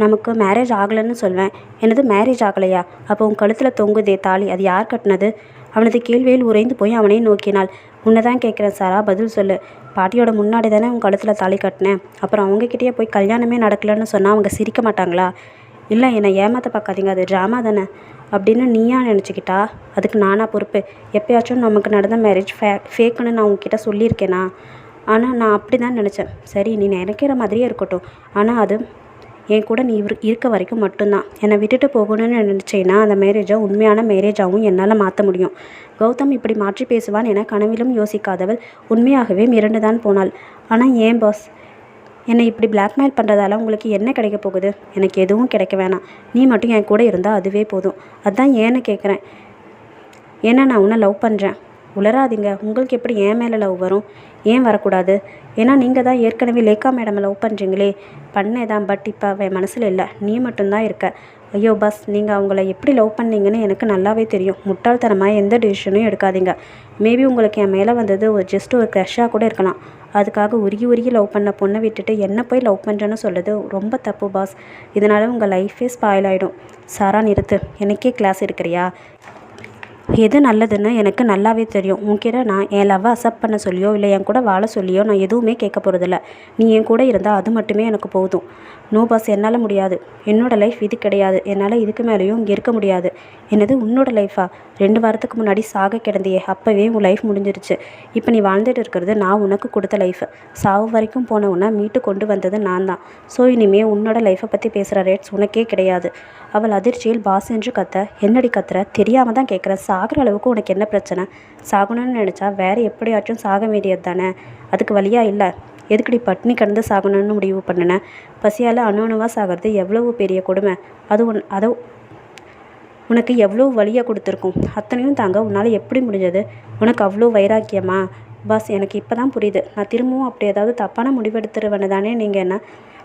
Speaker 1: நமக்கு மேரேஜ் ஆகலைன்னு சொல்வேன். எனது மேரேஜ் ஆகலையா? அப்போ உன் கழுத்தில் தொங்குதே தாலி, அது யார் கட்டினது? அவனது கேள்வியில் உறைந்து போய் அவனை நோக்கினாள். உன்னை தான் கேட்குறேன் சாரா, பதில் சொல்லு. பாட்டியோட முன்னாடி தானே உன் கழுத்தில் தாலி கட்டினேன். அப்புறம் அவங்கக்கிட்டே போய் கல்யாணமே நடக்கலைன்னு சொன்னால் அவங்க சிரிக்க மாட்டாங்களா? இல்லை, என்னை ஏமாற்ற பார்க்காதீங்க, அது ட்ராமா தானே அப்படின்னு நீயா நினச்சிக்கிட்டா அதுக்கு நானா பொறுப்பு? எப்பயாச்சும் நமக்கு நடந்த மேரேஜ் ஃபேக்குன்னு நான் உங்ககிட்ட சொல்லியிருக்கேனா? ஆனால் நான் அப்படி தான் நினச்சேன். சரி, நீ நினைக்கிற மாதிரியே இருக்கட்டும். ஆனால் அது என் கூட நீ இருக்க வரைக்கும் மட்டும்தான். என்னை விட்டுட்டு போகணும்னு நினச்சேன்னா அந்த மேரேஜை உண்மையான மேரேஜாகவும் என்னால் மாற்ற முடியும். கௌதம் இப்படி மாற்றி பேசுவான் என கனவிலும் யோசிக்காதவள் உண்மையாகவே மிரண்டு தான் போனாள். ஆனால் ஏன் பாஸ், என்னை இப்படி பிளாக்மெயில் பண்ணுறதால உங்களுக்கு என்ன கிடைக்க போகுது? எனக்கு எதுவும் கிடைக்க வேணாம். நீ மட்டும் என் கூட இருந்தால் அதுவே போதும். அதான் ஏன்னு கேட்குறேன். ஏன்னா நான் உன்னை லவ் பண்ணுறேன். உளராதீங்க. உங்களுக்கு எப்படி என் மேலே லவ் வரும்? ஏன் வரக்கூடாது? ஏன்னா நீங்கள் தான் ஏற்கனவே லேகா மேடம் லவ் பண்ணுறீங்களே. பண்ணேதான், பட் இப்போ அவன் மனசில் இல்லை, நீ மட்டும்தான் இருக்க. ஐயோ பாஸ், நீங்கள் அவங்கள எப்படி லவ் பண்ணீங்கன்னு எனக்கு நல்லாவே தெரியும். முட்டாள்தனமாக எந்த டிசிஷனும் எடுக்காதீங்க. மேபி உங்களுக்கு என் மேலே வந்தது ஜஸ்ட் ஒரு க்ரஷ்ஷாக கூட இருக்கலாம். அதுக்காக உருகி லவ் பண்ண பொண்ணை விட்டுட்டு என்ன போய் லவ் பண்ணுறேன்னு சொல்லுது ரொம்ப தப்பு பாஸ். இதனால் உங்கள் லைஃபே ஸ்பாயில் ஆகிடும். சாரா, நிறுத்து. எனக்கே கிளாஸ் எடுக்கிறியா? எது நல்லதுன்னு எனக்கு நல்லாவே தெரியும். உன்கிட்ட நான் என் லவ்வை அக்செப்ட் பண்ண சொல்லியோ இல்லை என் கூட வாழ சொல்லியோ நான் எதுவுமே கேட்க போகிறதில்ல. நீ என் கூட இருந்தால் அது மட்டுமே எனக்கு போதும். நோ பாஸ், என்னால் முடியாது. என்னோட லைஃப் இது கிடையாது. என்னால் இதுக்கு மேலேயும் இங்கே இருக்க முடியாது. என்னது உன்னோட லைஃபா? 2 வாரத்துக்கு முன்னாடி சாக கிடந்தியே, அப்போவே உன் லைஃப் முடிஞ்சிருச்சு. இப்போ நீ வாழ்ந்துட்டு இருக்கிறது நான் உனக்கு கொடுத்த லைஃப். சாவு வரைக்கும் போன உன்னை மீட்டு கொண்டு வந்தது நான் தான். ஸோ இனிமேல் உன்னோட லைஃப்பை பற்றி பேசுகிற ரேட்ஸ் உனக்கே கிடையாது. அவள் அதிர்ச்சியில் பாஸ் என்று கத்த. என்னடி கத்துற? தெரியாமல் தான் கேட்குற. சாகிற அளவுக்கு உனக்கு என்ன பிரச்சனை? சாகணும்னு நினச்சா வேறு எப்படியாச்சும் சாக வேண்டியது தானே. அதுக்கு வழியா இல்லை. எதுக்கடி பட்னி கிடந்து சாகணும்னு முடிவு பண்ணினேன்? பசியால் அணுவாக சாகிறது எவ்வளவு பெரிய கொடுமை. அதை உனக்கு எவ்வளோ வழியாக கொடுத்துருக்கும். அத்தனையும் தாங்க உன்னால் எப்படி முடிஞ்சது? உனக்கு அவ்வளோ வைராக்கியமா? பாஸ், எனக்கு இப்போ தான் புரியுது. நான் திரும்பவும் அப்படி ஏதாவது தப்பான முடிவெடுத்துருவேன்னு தானே நீங்கள் என்ன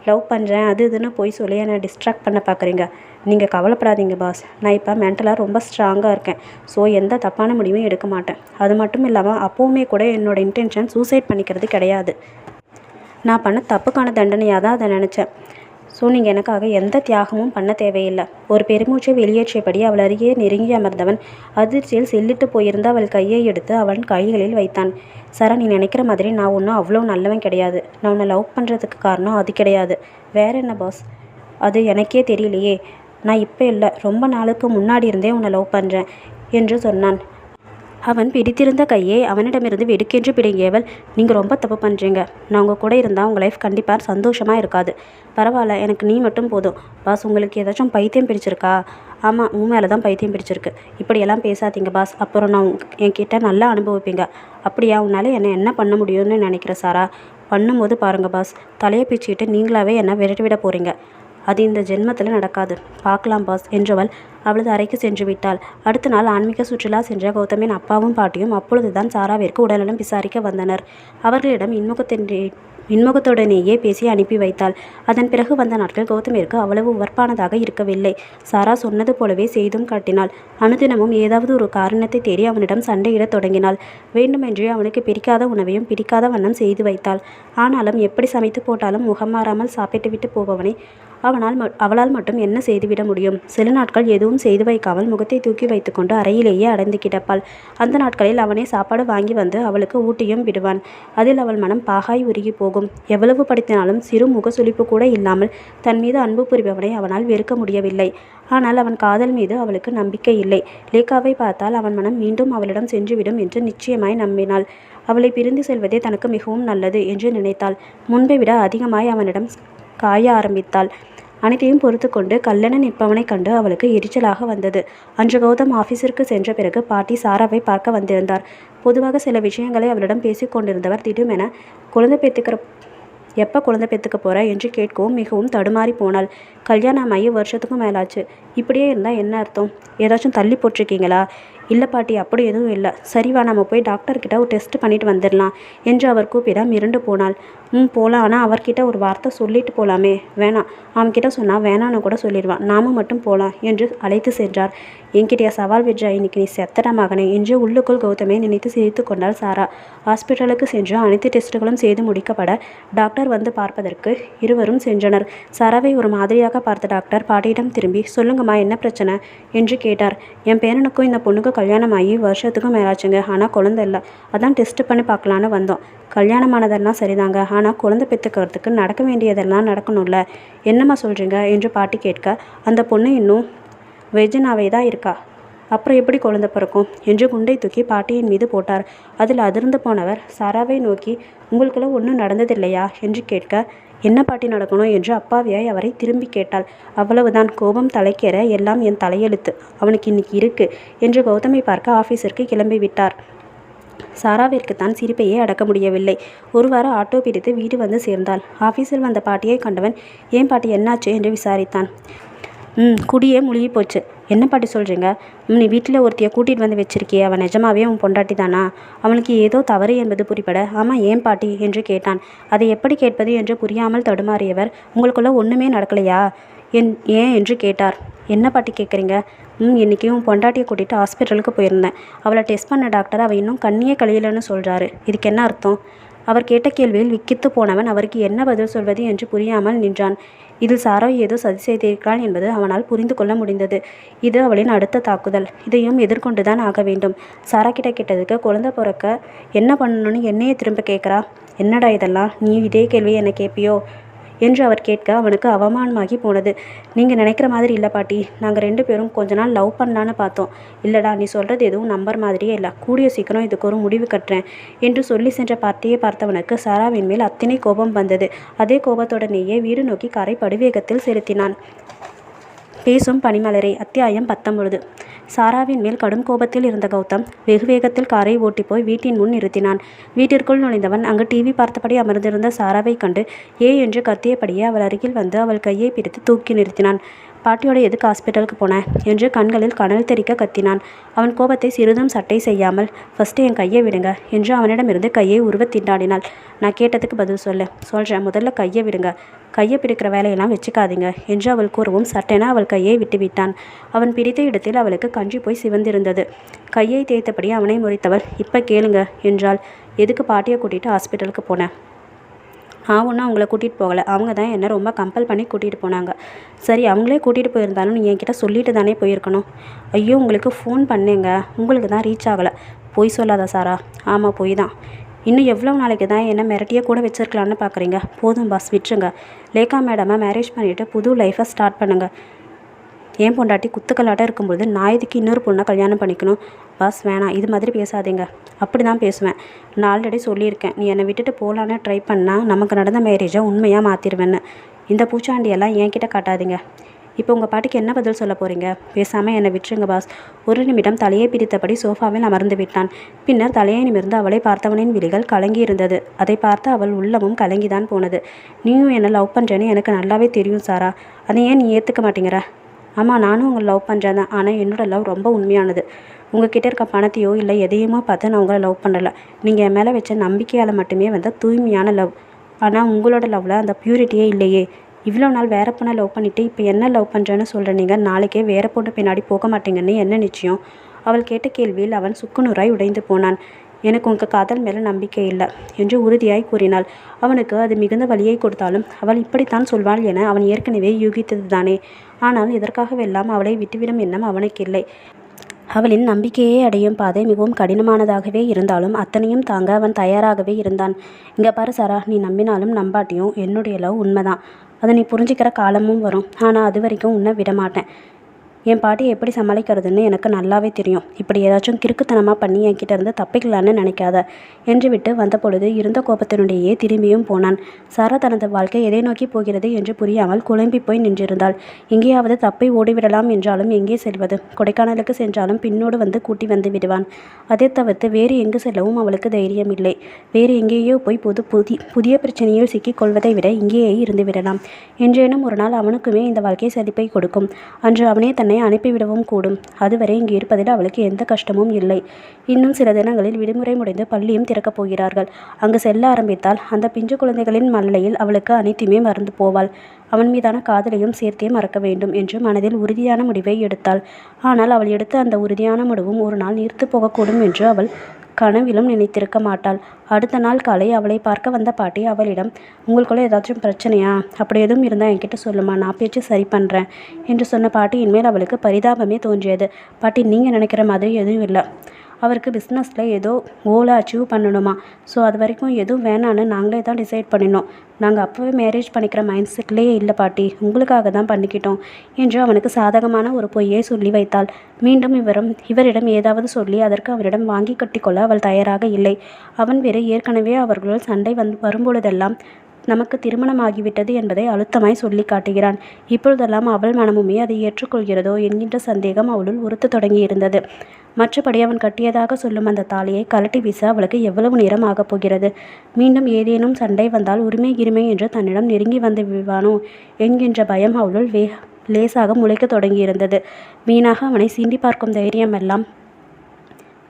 Speaker 1: லவ் பண்ணுறேன் அது இதுன்னு போய் சொல்லி என்னை டிஸ்ட்ராக்ட் பண்ண பார்க்குறீங்க. நீங்கள் கவலைப்படாதீங்க பாஸ். நான் இப்போ மென்டலாக ரொம்ப ஸ்ட்ராங்காக இருக்கேன். ஸோ எந்த தப்பான முடிவும் எடுக்க மாட்டேன். அது மட்டும் இல்லாமல் அப்போவுமே கூட என்னோடய இன்டென்ஷன் சூசைட் பண்ணிக்கிறது கிடையாது. நான் பண்ண தப்புக்கான தண்டனையாக தான் அதை நினச்சேன். ஸோ நீங்கள் எனக்காக எந்த தியாகமும் பண்ண தேவையில்லை. ஒரு பெருமூச்சை வெளியேற்றியபடி அவள் அருகே நெருங்கி அமர்ந்தவன் அதிர்ச்சியில் செல்லிட்டு போயிருந்த அவள் கையை எடுத்து அவன் கைகளில் வைத்தான். சாரா, நீ நினைக்கிற மாதிரி நான் ஒன்றும் அவ்வளோ நல்லவன் கிடையாது. நான் உன்னை லவ் பண்ணுறதுக்கு காரணம் அது கிடையாது. வேற என்ன பாஸ்? அது எனக்கே தெரியலையே. நான் இப்போ இல்லை, ரொம்ப நாளுக்கு முன்னாடி இருந்தே உன்னை லவ் பண்ணுறேன் என்று சொன்னான். அவன் பிடித்திருந்த கையை அவனிடமிருந்து வெடுக்கென்று பிடுங்கியவள், நீங்கள் ரொம்ப தப்பு பண்ணுறீங்க. நான் உங்கள் கூட இருந்தால் உங்கள் லைஃப் கண்டிப்பாக சந்தோஷமாக இருக்காது. பரவாயில்ல, எனக்கு நீ மட்டும் போதும். பாஸ், உங்களுக்கு ஏதாச்சும் பைத்தியம் பிடிச்சிருக்கா? ஆமாம், உன் மேலே தான் பைத்தியம் பிடிச்சிருக்கு. இப்படியெல்லாம் பேசாதீங்க பாஸ். அப்புறம் நான் என்கிட்ட நல்லா அனுபவிப்பீங்க. அப்படியா? உன்னால் என்ன பண்ண முடியும்னு நினைக்கிற சாரா? பண்ணும்போது பாருங்கள் பாஸ், தலையை பிச்சுக்கிட்டு நீங்களாவே என்னை விரட்டிவிட போகிறீங்க. அது இந்த ஜென்மத்தில் நடக்காது. பார்க்கலாம் பாஸ் என்றவள் அவளது அறைக்கு சென்று விட்டாள். அடுத்த நாள் ஆன்மீக சுற்றுலா சென்ற கௌதமின் அப்பாவும் பாட்டியும் அப்பொழுதுதான் சாராவிற்கு உடல்நலம் விசாரிக்க வந்தனர். அவர்களிடம் இன்முகத்துடனேயே பேசி அனுப்பி வைத்தாள். அதன் பிறகு வந்த நாட்கள் கௌதமிற்கு அவ்வளவு உவர்ப்பானதாக இருக்கவில்லை. சாரா சொன்னது போலவே செய்தும் காட்டினாள். அனுதினமும் ஏதாவது ஒரு காரணத்தை தேடி அவனிடம் சண்டையிடத் தொடங்கினாள். வேண்டுமென்றே அவனுக்கு பிடிக்காத உணவையும் பிடிக்காத வண்ணம் செய்து வைத்தாள். ஆனாலும் எப்படி சமைத்து போட்டாலும் முகம் மாறாமல் சாப்பிட்டுவிட்டு போபவனை அவளால் மட்டும் என்ன செய்துவிட முடியும்? சில நாட்கள் எதுவும் செய்து வைக்காமல் முகத்தை தூக்கி வைத்துக்கொண்டு அறையிலேயே அடைந்து கிடப்பாள். அந்த நாட்களில் அவனே சாப்பாடு வாங்கி வந்து அவளுக்கு ஊட்டியும் விடுவான். அதில் அவள் மனம் பாகாய் உருகி போகும். எவ்வளவு படித்தினாலும் சிறு முகசுளிப்பு கூட இல்லாமல் தன் மீது அன்பு புரிபவனை அவனால் வெறுக்க முடியவில்லை. ஆனால் அவன் காதல் மீது அவளுக்கு நம்பிக்கை இல்லை. லேகாவை பார்த்தால் அவன் மனம் மீண்டும் அவளிடம் சென்றுவிடும் என்று நிச்சயமாய் நம்பினாள். அவளை பிரிந்து செல்வதே தனக்கு மிகவும் நல்லது என்று நினைத்தாள். முன்பை விட அதிகமாய் அவனிடம் காய ஆரம்பித்தாள். அனைத்தையும் பொறுத்து கொண்டு கல்லென நிற்பவனை கண்டு அவளுக்கு எரிச்சலாக வந்தது. அன்று கௌதம் ஆஃபீஸிற்கு சென்ற பிறகு பாட்டி சாராவை பார்க்க வந்திருந்தார். பொதுவாக சில விஷயங்களை அவளிடம் பேசிக்கொண்டிருந்தவர் திடீரென எப்போ குழந்தை பெற்றுக்க போகிற என்று கேட்கவும் மிகவும் தடுமாறி போனாள். கல்யாணமாகி வருஷத்துக்கும் மேலாச்சு. இப்படியே இருந்தால் என்ன அர்த்தம்? ஏதாச்சும் தள்ளி போட்டிருக்கீங்களா? இல்லை பாட்டி, அப்படி எதுவும் இல்லை. சரிவா, நம்ம போய் டாக்டர்கிட்ட ஒரு டெஸ்ட் பண்ணிட்டு வந்துடலாம் என்று அவர் கூப்பிட மிரண்டு போனாள். போகலாம், ஆனால் அவர்கிட்ட ஒரு வார்த்தை சொல்லிட்டு போகலாமே. வேணாம், அவன்கிட்ட சொன்னால் வேணான்னு கூட சொல்லிடுவான். நாம மட்டும் போகலாம் என்று அழைத்து சென்றார். என்கிட்டயா சவால் விட்றா? இன்னைக்கு நீ செத்தட மகனே என்று உள்ளுக்குள் கௌதமை நினைத்து சிரித்து கொண்டாள் சாரா. ஹாஸ்பிட்டலுக்கு சென்று அனைத்து டெஸ்ட்டுகளும் செய்து முடிக்கப்பட டாக்டர் வந்து பார்ப்பதற்கு இருவரும் சென்றனர். சாராவை ஒரு மாதிரியாக பார்த்த டாக்டர் பாட்டியிடம் திரும்பி, சொல்லுங்கம்மா, என்ன பிரச்சனை என்று கேட்டார். என் பேரனுக்கும் இந்த பொண்ணுக்கு கல்யாணம் ஆகி வருஷத்துக்கும் மேலாச்சுங்க. ஆனால் குழந்தை இல்லை. அதான் டெஸ்ட் பண்ணி பார்க்கலான்னு வந்தோம். கல்யாணமானதெல்லாம் சரிதாங்க, ஆனால் குழந்தை பெற்றுக்கிறதுக்கு நடக்க வேண்டியதெல்லாம் நடக்கணும்ல. என்னம்மா சொல்கிறீங்க என்று பாட்டி கேட்க, அந்த பொண்ணு இன்னும் வெஜினாவே தான் இருக்கா. அப்புறம் எப்படி குழந்தை பிறக்கும் என்று குண்டை தூக்கி பாட்டியின் மீது போட்டார். அதில் அதிர்ந்து போனவர் சாராவை நோக்கி, உங்களுக்குள்ள ஒன்றும் நடந்ததில்லையா என்று கேட்க, என்ன பாட்டி நடக்கணும் என்று அப்பாவியாய் அவரை திரும்பி கேட்டாள். அவ்வளவுதான். கோபம் தலைக்கேற, எல்லாம் என் தலையெழுத்து, அவனுக்கு இன்னைக்கு இருக்கு என்று கௌதமை பார்க்க ஆஃபீஸிற்கு கிளம்பி விட்டார். சாராவிற்கு தான் சிரிப்பையே அடக்க முடியவில்லை. ஒரு வாரம் ஆட்டோ பிடித்து வீடு வந்து சேர்ந்தாள். ஆஃபீஸில் வந்த பாட்டியை கண்டவன், ஏன் பாட்டி, என்னாச்சு என்று விசாரித்தான். குடியே முழுகி போச்சு. என்ன பாட்டி சொல்கிறீங்க? நீ வீட்டில் ஒருத்தியை கூட்டிகிட்டு வந்து வச்சிருக்கியே, அவன் நிஜமாவே உன் பொண்டாட்டி தானா? அவனுக்கு ஏதோ தவறு என்பது புரிபட, ஆமாம், ஏன் பாட்டி என்று கேட்டான். அதை எப்படி கேட்பது என்று புரியாமல் தடுமாறியவர், உங்களுக்குள்ள ஒன்றுமே நடக்கலையா ஏன் என்று கேட்டார். என்ன பாட்டி கேட்குறீங்க? இன்றைக்கி உன் பொண்டாட்டியை கூட்டிகிட்டு ஹாஸ்பிட்டலுக்கு போயிருந்தேன். அவளை டெஸ்ட் பண்ண டாக்டர் அவள் இன்னும் கண்ணியே கழியலன்னு சொல்கிறாரு. இதுக்கு என்ன அர்த்தம்? அவர் கேட்ட கேள்வியில் விக்கித்து போனவன் அவருக்கு என்ன பதில் சொல்வது என்று புரியாமல் நின்றான். இதில் சாரா ஏதோ சதி செய்திருக்கிறாள் என்பது அவனால் புரிந்து கொள்ள முடிந்தது. இது அவளின் அடுத்த தாக்குதல். இதையும் எதிர்கொண்டுதான் ஆக வேண்டும். சாரா கிட்ட கேட்டதுக்கு குழந்தை பிறக்க என்ன பண்ணணும்னு என்னையே திரும்ப கேட்குறா. என்னடா இதெல்லாம்? நீ இதே கேள்வியை என்னை கேட்பியோ என்று அவர் கேட்க அவனுக்கு அவமானமாகி போனது. நீங்கள் நினைக்கிற மாதிரி இல்லை பாட்டி, நாங்கள் 2 பேரும் கொஞ்ச நாள் லவ் பண்ணலான்னு பார்த்தோம். இல்லைடா, நீ சொல்கிறது எதுவும் நம்புற மாதிரியே இல்லை. கூடிய சீக்கிரம் இதுக்கு ஒரு முடிவு கட்டுறேன் என்று சொல்லி சென்ற பார்ட்டியை பார்த்தவனுக்கு சாராவின் மேல் அத்தனை கோபம் வந்தது. அதே கோபத்துடனேயே வீடு நோக்கி காரை படுவேகத்தில் செலுத்தினான். பேசும் பனிமலரே. அத்தியாயம் 19. சாராவின் மேல் கடும் கோபத்தில் இருந்த கௌதம் வெகு வேகத்தில் காரை ஓட்டி போய் வீட்டின் முன் நிறுத்தினான். வீட்டிற்குள் நுழைந்தவன் அங்கு டிவி பார்த்தபடி அமர்ந்திருந்த சாராவை கண்டு ஏ என்று கத்தியபடியே அவள் அருகில் வந்து அவள் கையை பிடித்து தூக்கி நிறுத்தினான். பாட்டியோட எதுக்கு ஹாஸ்பிட்டலுக்கு போனேன் என்று கண்களில் கனல் தெறிக்க கத்தினான். அவன் கோபத்தை சிறிதும் சட்டை செய்யாமல் ஃபஸ்ட்டு என் கையை விடுங்க என்று அவனிடமிருந்து கையை உருவ திண்டாடினாள். நான் கேட்டதுக்கு பதில் சொல்கிறேன், முதல்ல கையை விடுங்க, கையை பிடிக்கிற வேலையெல்லாம் வச்சுக்காதீங்க என்று அவள் கூறவும் சட்டென அவள் கையை விட்டுவிட்டான். அவன் பிடித்த இடத்தில் அவளுக்கு கஞ்சி போய் சிவந்திருந்தது. கையை தேய்த்தபடி அவனை முறைத்தவள் இப்போ கேளுங்க என்றாள். எதுக்கு பாட்டியை கூட்டிகிட்டு ஹாஸ்பிட்டலுக்கு போனேன்? ஒன்றும் அவங்கள கூட்டிகிட்டு போகலை, அவங்க தான் என்னை ரொம்ப கம்பல் பண்ணி கூட்டிகிட்டு போனாங்க. சரி, அவங்களே கூட்டிகிட்டு போயிருந்தாலும் நீ என்கிட்ட சொல்லிட்டு தானே போயிருக்கணும். ஐயோ, உங்களுக்கு ஃபோன் பண்ணேங்க, உங்களுக்கு தான் ரீச் ஆகலை. பொய் சொல்லாத சாரா. ஆமாம், பொய் தான். இன்னும் எவ்வளோ நாளைக்கு தான் என்னை மிரட்டியே கூட வச்சுருக்கலான்னு பார்க்குறீங்க? போதும் பாஸ், விட்டுருங்க. லேகா மேடமை மேரேஜ் பண்ணிவிட்டு புது லைஃப்பை ஸ்டார்ட் பண்ணுங்கள். ஏன் பொண்டாட்டி குத்துக்கல்லாட்டம் இருக்கும்பொழுது நான் இதுக்கு இன்னொரு பொண்ணை கல்யாணம் பண்ணிக்கணும்? பாஸ் வேணாம், இது மாதிரி பேசாதீங்க. அப்படி தான் பேசுவேன். நான் ஆல்ரெடி சொல்லியிருக்கேன், நீ என்னை விட்டுட்டு போகலான்னு ட்ரை பண்ணால் நமக்கு நடந்த மேரேஜை உண்மையாக மாற்றிடுவேன்னு. இந்த பூச்சாண்டியெல்லாம் என்கிட்ட காட்டாதீங்க. இப்போ உங்கள் பாட்டிக்கு என்ன பதில் சொல்ல போகிறீங்க? பேசாமல் என்னை விட்டுருங்க பாஸ். ஒரு நிமிடம் தலையை பிடித்தபடி சோஃபாவில் அமர்ந்து விட்டான். பின்னர் தலையை நிமிர்ந்து அவளை பார்த்தவனின் விழிகள் கலங்கி இருந்தது. அதை பார்த்து அவள் உள்ளமும் கலங்கிதான் போனது. நீயும் என்னை லவ் பண்ணுறேன்னு எனக்கு நல்லாவே தெரியும் சாரா, அதை ஏன் நீ ஏற்றுக்க மாட்டேங்கிற? ஆமாம், நானும் உங்களை லவ் பண்ணுறேன் தான். ஆனால் என்னோடய லவ் ரொம்ப உண்மையானது. உங்ககிட்ட இருக்க பணத்தையோ இல்லை எதையுமோ பார்த்து நான் உங்களை லவ் பண்ணலை. நீங்கள் என் மேலே வச்ச நம்பிக்கையால் மட்டுமே வந்த தூய்மையான லவ். ஆனால் உங்களோட லவ்வில் அந்த பியூரிட்டியே இல்லையே. இவ்வளோ நாள் வேறு பொண்ணை லவ் பண்ணிவிட்டு இப்போ என்ன லவ் பண்ணுறேன்னு சொல்கிற நீங்கள் நாளைக்கே வேறு பொண்ணு பின்னாடி போக மாட்டீங்கன்னு என்ன நிச்சயம்? அவள் கேட்ட கேள்வியில் அவன் சுக்குநூறாய் உடைந்து போனான். எனக்கு உங்கள் காதல் மேலே நம்பிக்கை இல்லை என்று உறுதியாய் கூறினாள். அவனுக்கு அது மிகுந்த வலியை கொடுத்தாலும் அவள் இப்படித்தான் சொல்வாள் என அவன் ஏற்கனவே யூகித்தது தானே. ஆனால் இதற்காகவெல்லாம் அவளை விட்டுவிடும் எண்ணம் அவனுக்கு இல்லை. அவளின் நம்பிக்கையை அடையும் பாதை மிகவும் கடினமானதாகவே இருந்தாலும் அத்தனையும் தாங்க அவன் தயாராகவே இருந்தான். இங்கே பாரு சாரா, நீ நம்பினாலும் நம்பாட்டியும் என்னுடைய லவ் உண்மைதான். அதை நீ புரிஞ்சுக்கிற காலமும் வரும். ஆனால் அது வரைக்கும் உன்னை விடமாட்டேன். என் பாட்டியை எப்படி சமாளிக்கிறதுன்னு எனக்கு நல்லாவே தெரியும். இப்படி ஏதாச்சும் கிறுக்குத்தனமாக பண்ணி என்கிட்ட இருந்து தப்பிக்கலான்னு நினைக்காத என்று விட்டு வந்த பொழுது இருந்த கோபத்தினுடையே திரும்பியும் போனான். சாரா தனது வாழ்க்கை எதை நோக்கி போகிறது என்று புரியாமல் குழம்பி போய் நின்றிருந்தாள். எங்கேயாவது தப்பை ஓடிவிடலாம் என்றாலும் எங்கே செல்வது? கொடைக்கானலுக்கு சென்றாலும் பின்னோடு வந்து கூட்டி வந்து விடுவான். அதை தவிர்த்து வேறு எங்கு செல்லவும் அவளுக்கு தைரியம் இல்லை. வேறு எங்கேயோ போய் புதிய பிரச்சனையில் சிக்கிக் கொள்வதை விட இங்கேயே இருந்து விடலாம். என்றேனும் ஒரு நாள் அவனுக்குமே இந்த வாழ்க்கை சலிப்பை கொடுக்கும். அன்று அவனே தன்னை அனுப்பிவிடவும் கூடும். அதுவரை இங்கு இருப்பதில் அவளுக்கு எந்த கஷ்டமும் இல்லை. இன்னும் சில தினங்களில் விடுமுறை முடிந்து பள்ளியும் திறக்கப் போகிறார்கள். அங்கு செல்ல ஆரம்பித்தால் அந்த பிஞ்சு குழந்தைகளின் மல்லையில் அவளுக்கு அனைத்துமே மறந்து போவாள். அவன் மீதான காதலையும் சேர்த்தே மறக்க வேண்டும் என்று மனதில் உறுதியான முடிவை எடுத்தாள். ஆனால் அவள் எடுத்த அந்த உறுதியான முடிவும் ஒரு நாள் நீர்த்து போகக்கூடும் என்று அவள் கனவிலும் நினைத்திருக்க மாட்டாள். அடுத்த நாள் காலை அவளை பார்க்க வந்த பாட்டி அவளிடம், உங்களுக்குள்ள ஏதாச்சும் பிரச்சனையா? அப்படி எதுவும் இருந்தால் என்கிட்ட சொல்லுமா, நான் பேச்சு சரி பண்ணுறேன் என்று சொன்ன பாட்டியின் மேல் அவளுக்கு பரிதாபமே தோன்றியது. பாட்டி, நீங்கள் நினைக்கிற மாதிரி எதுவும் இல்லை. அவருக்கு பிஸ்னஸில் ஏதோ கோலை அச்சீவ் பண்ணணுமா. ஸோ அது வரைக்கும் எதுவும் வேணான்னு நாங்களே தான் டிசைட் பண்ணினோம். நாங்கள் அப்போவே மேரேஜ் பண்ணிக்கிற மைண்ட் செட்லேயே இல்லை பாட்டி, உங்களுக்காக தான் பண்ணிக்கிட்டோம் என்று அவனுக்கு சாதகமான ஒரு பொய்யை சொல்லி வைத்தாள். மீண்டும் இவரிடம் ஏதாவது சொல்லி அதற்கு அவரிடம் வாங்கி கட்டிக்கொள்ள அவள் தயாராக இல்லை. அவன் வேறு ஏற்கனவே அவர்களுள் சண்டை வரும்பொழுதெல்லாம் நமக்கு திருமணமாகிவிட்டது என்பதை அழுத்தமாய் சொல்லி காட்டுகிறான். இப்பொழுதெல்லாம் அவள் மனமுமே அதை ஏற்றுக்கொள்கிறதோ என்கின்ற சந்தேகம் அவளுள் உறுத்த தொடங்கி இருந்தது. மற்றபடி அவன் கட்டியதாக சொல்லும் அந்த தாலியை கலட்டி வீச அவளுக்கு எவ்வளவு நேரம் ஆகப் போகிறது? மீண்டும் ஏதேனும் சண்டை வந்தால் உரிமை என்று தன்னிடம் நெருங்கி வந்து விடுவானோ என்கின்ற பயம் அவளுள் லேசாக முளைக்க தொடங்கியிருந்தது. வீணாக அவனை சீண்டி பார்க்கும் தைரியமெல்லாம்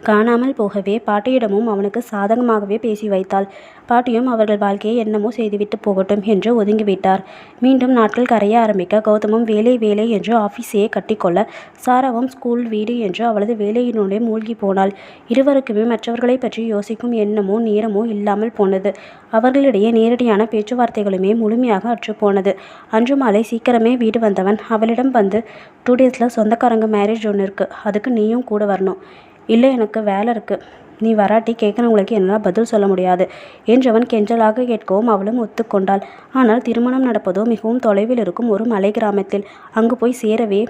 Speaker 1: காணாமல் போகவே பாட்டியிடமும் அவனுக்கு சாதகமாகவே பேசி வைத்தாள். பாட்டியும் அவர்கள் வாழ்க்கையை என்னமோ செய்துவிட்டு போகட்டும் என்று ஒதுங்கிவிட்டார். மீண்டும் நாட்கள் கரைய ஆரம்பிக்க கௌதமும் வேலை என்று ஆஃபீஸையே கட்டிக்கொள்ள, சாராவும் ஸ்கூல் வீடு என்று அவளது வேலையினுடைய மூழ்கி போனாள். இருவருக்குமே மற்றவர்களை பற்றி யோசிக்கும் எண்ணமோ நேரமோ இல்லாமல் போனது. அவர்களிடையே நேரடியான பேச்சுவார்த்தைகளுமே முழுமையாக அற்றுப்போனது. அன்று மாலை சீக்கிரமே வீடு வந்தவன் அவளிடம் வந்து, 2 டேஸில் சொந்தக்காரங்க மேரேஜ் ஒன்று இருக்குது, அதுக்கு நீயும் கூட வரணும். இல்லை, எனக்கு வேலை இருக்குது, நீ வராட்டி கேட்குறவங்களுக்கு என்னால் பதில் சொல்ல முடியாது என்றவன் கெஞ்சலாக கேட்கவும் அவளும் ஒத்துக்கொண்டாள். ஆனால் திருமணம் நடப்பதோ மிகவும் தொலைவில் இருக்கும் ஒரு மலை கிராமத்தில். அங்கு போய் சேரவே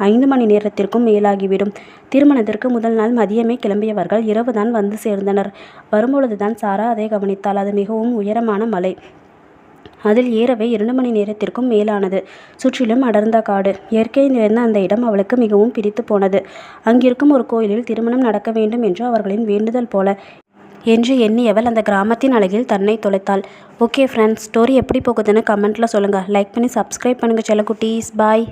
Speaker 1: 5 மணி நேரத்திற்கும் மேலாகிவிடும். திருமணத்திற்கு முதல் நாள் மதியமே கிளம்பியவர்கள் இரவுதான் வந்து சேர்ந்தனர். வரும்பொழுதுதான் சாரா அதை கவனித்தாள். அது மிகவும் உயரமான மலை. அதில் ஏறவே 2 மணி நேரத்திற்கும் மேலானது. சுற்றிலும் அடர்ந்த காடு. இயற்கை நிறைந்த அந்த இடம் அவளுக்கு மிகவும் பிடித்து போனது. அங்கிருக்கும் ஒரு கோயிலில் திருமணம் நடக்க வேண்டும் என்று அவர்களின் வேண்டுதல் போல என்று எண்ணியவள் அந்த கிராமத்தின் அழகில் தன்னை தொலைத்தாள். ஓகே ஃப்ரெண்ட்ஸ், ஸ்டோரி எப்படி போகுதுன்னு கமெண்ட்டில் சொல்லுங்கள். லைக் பண்ணி சப்ஸ்கிரைப் பண்ணுங்கள் செல்லக்குட்டீஸ். பாய்.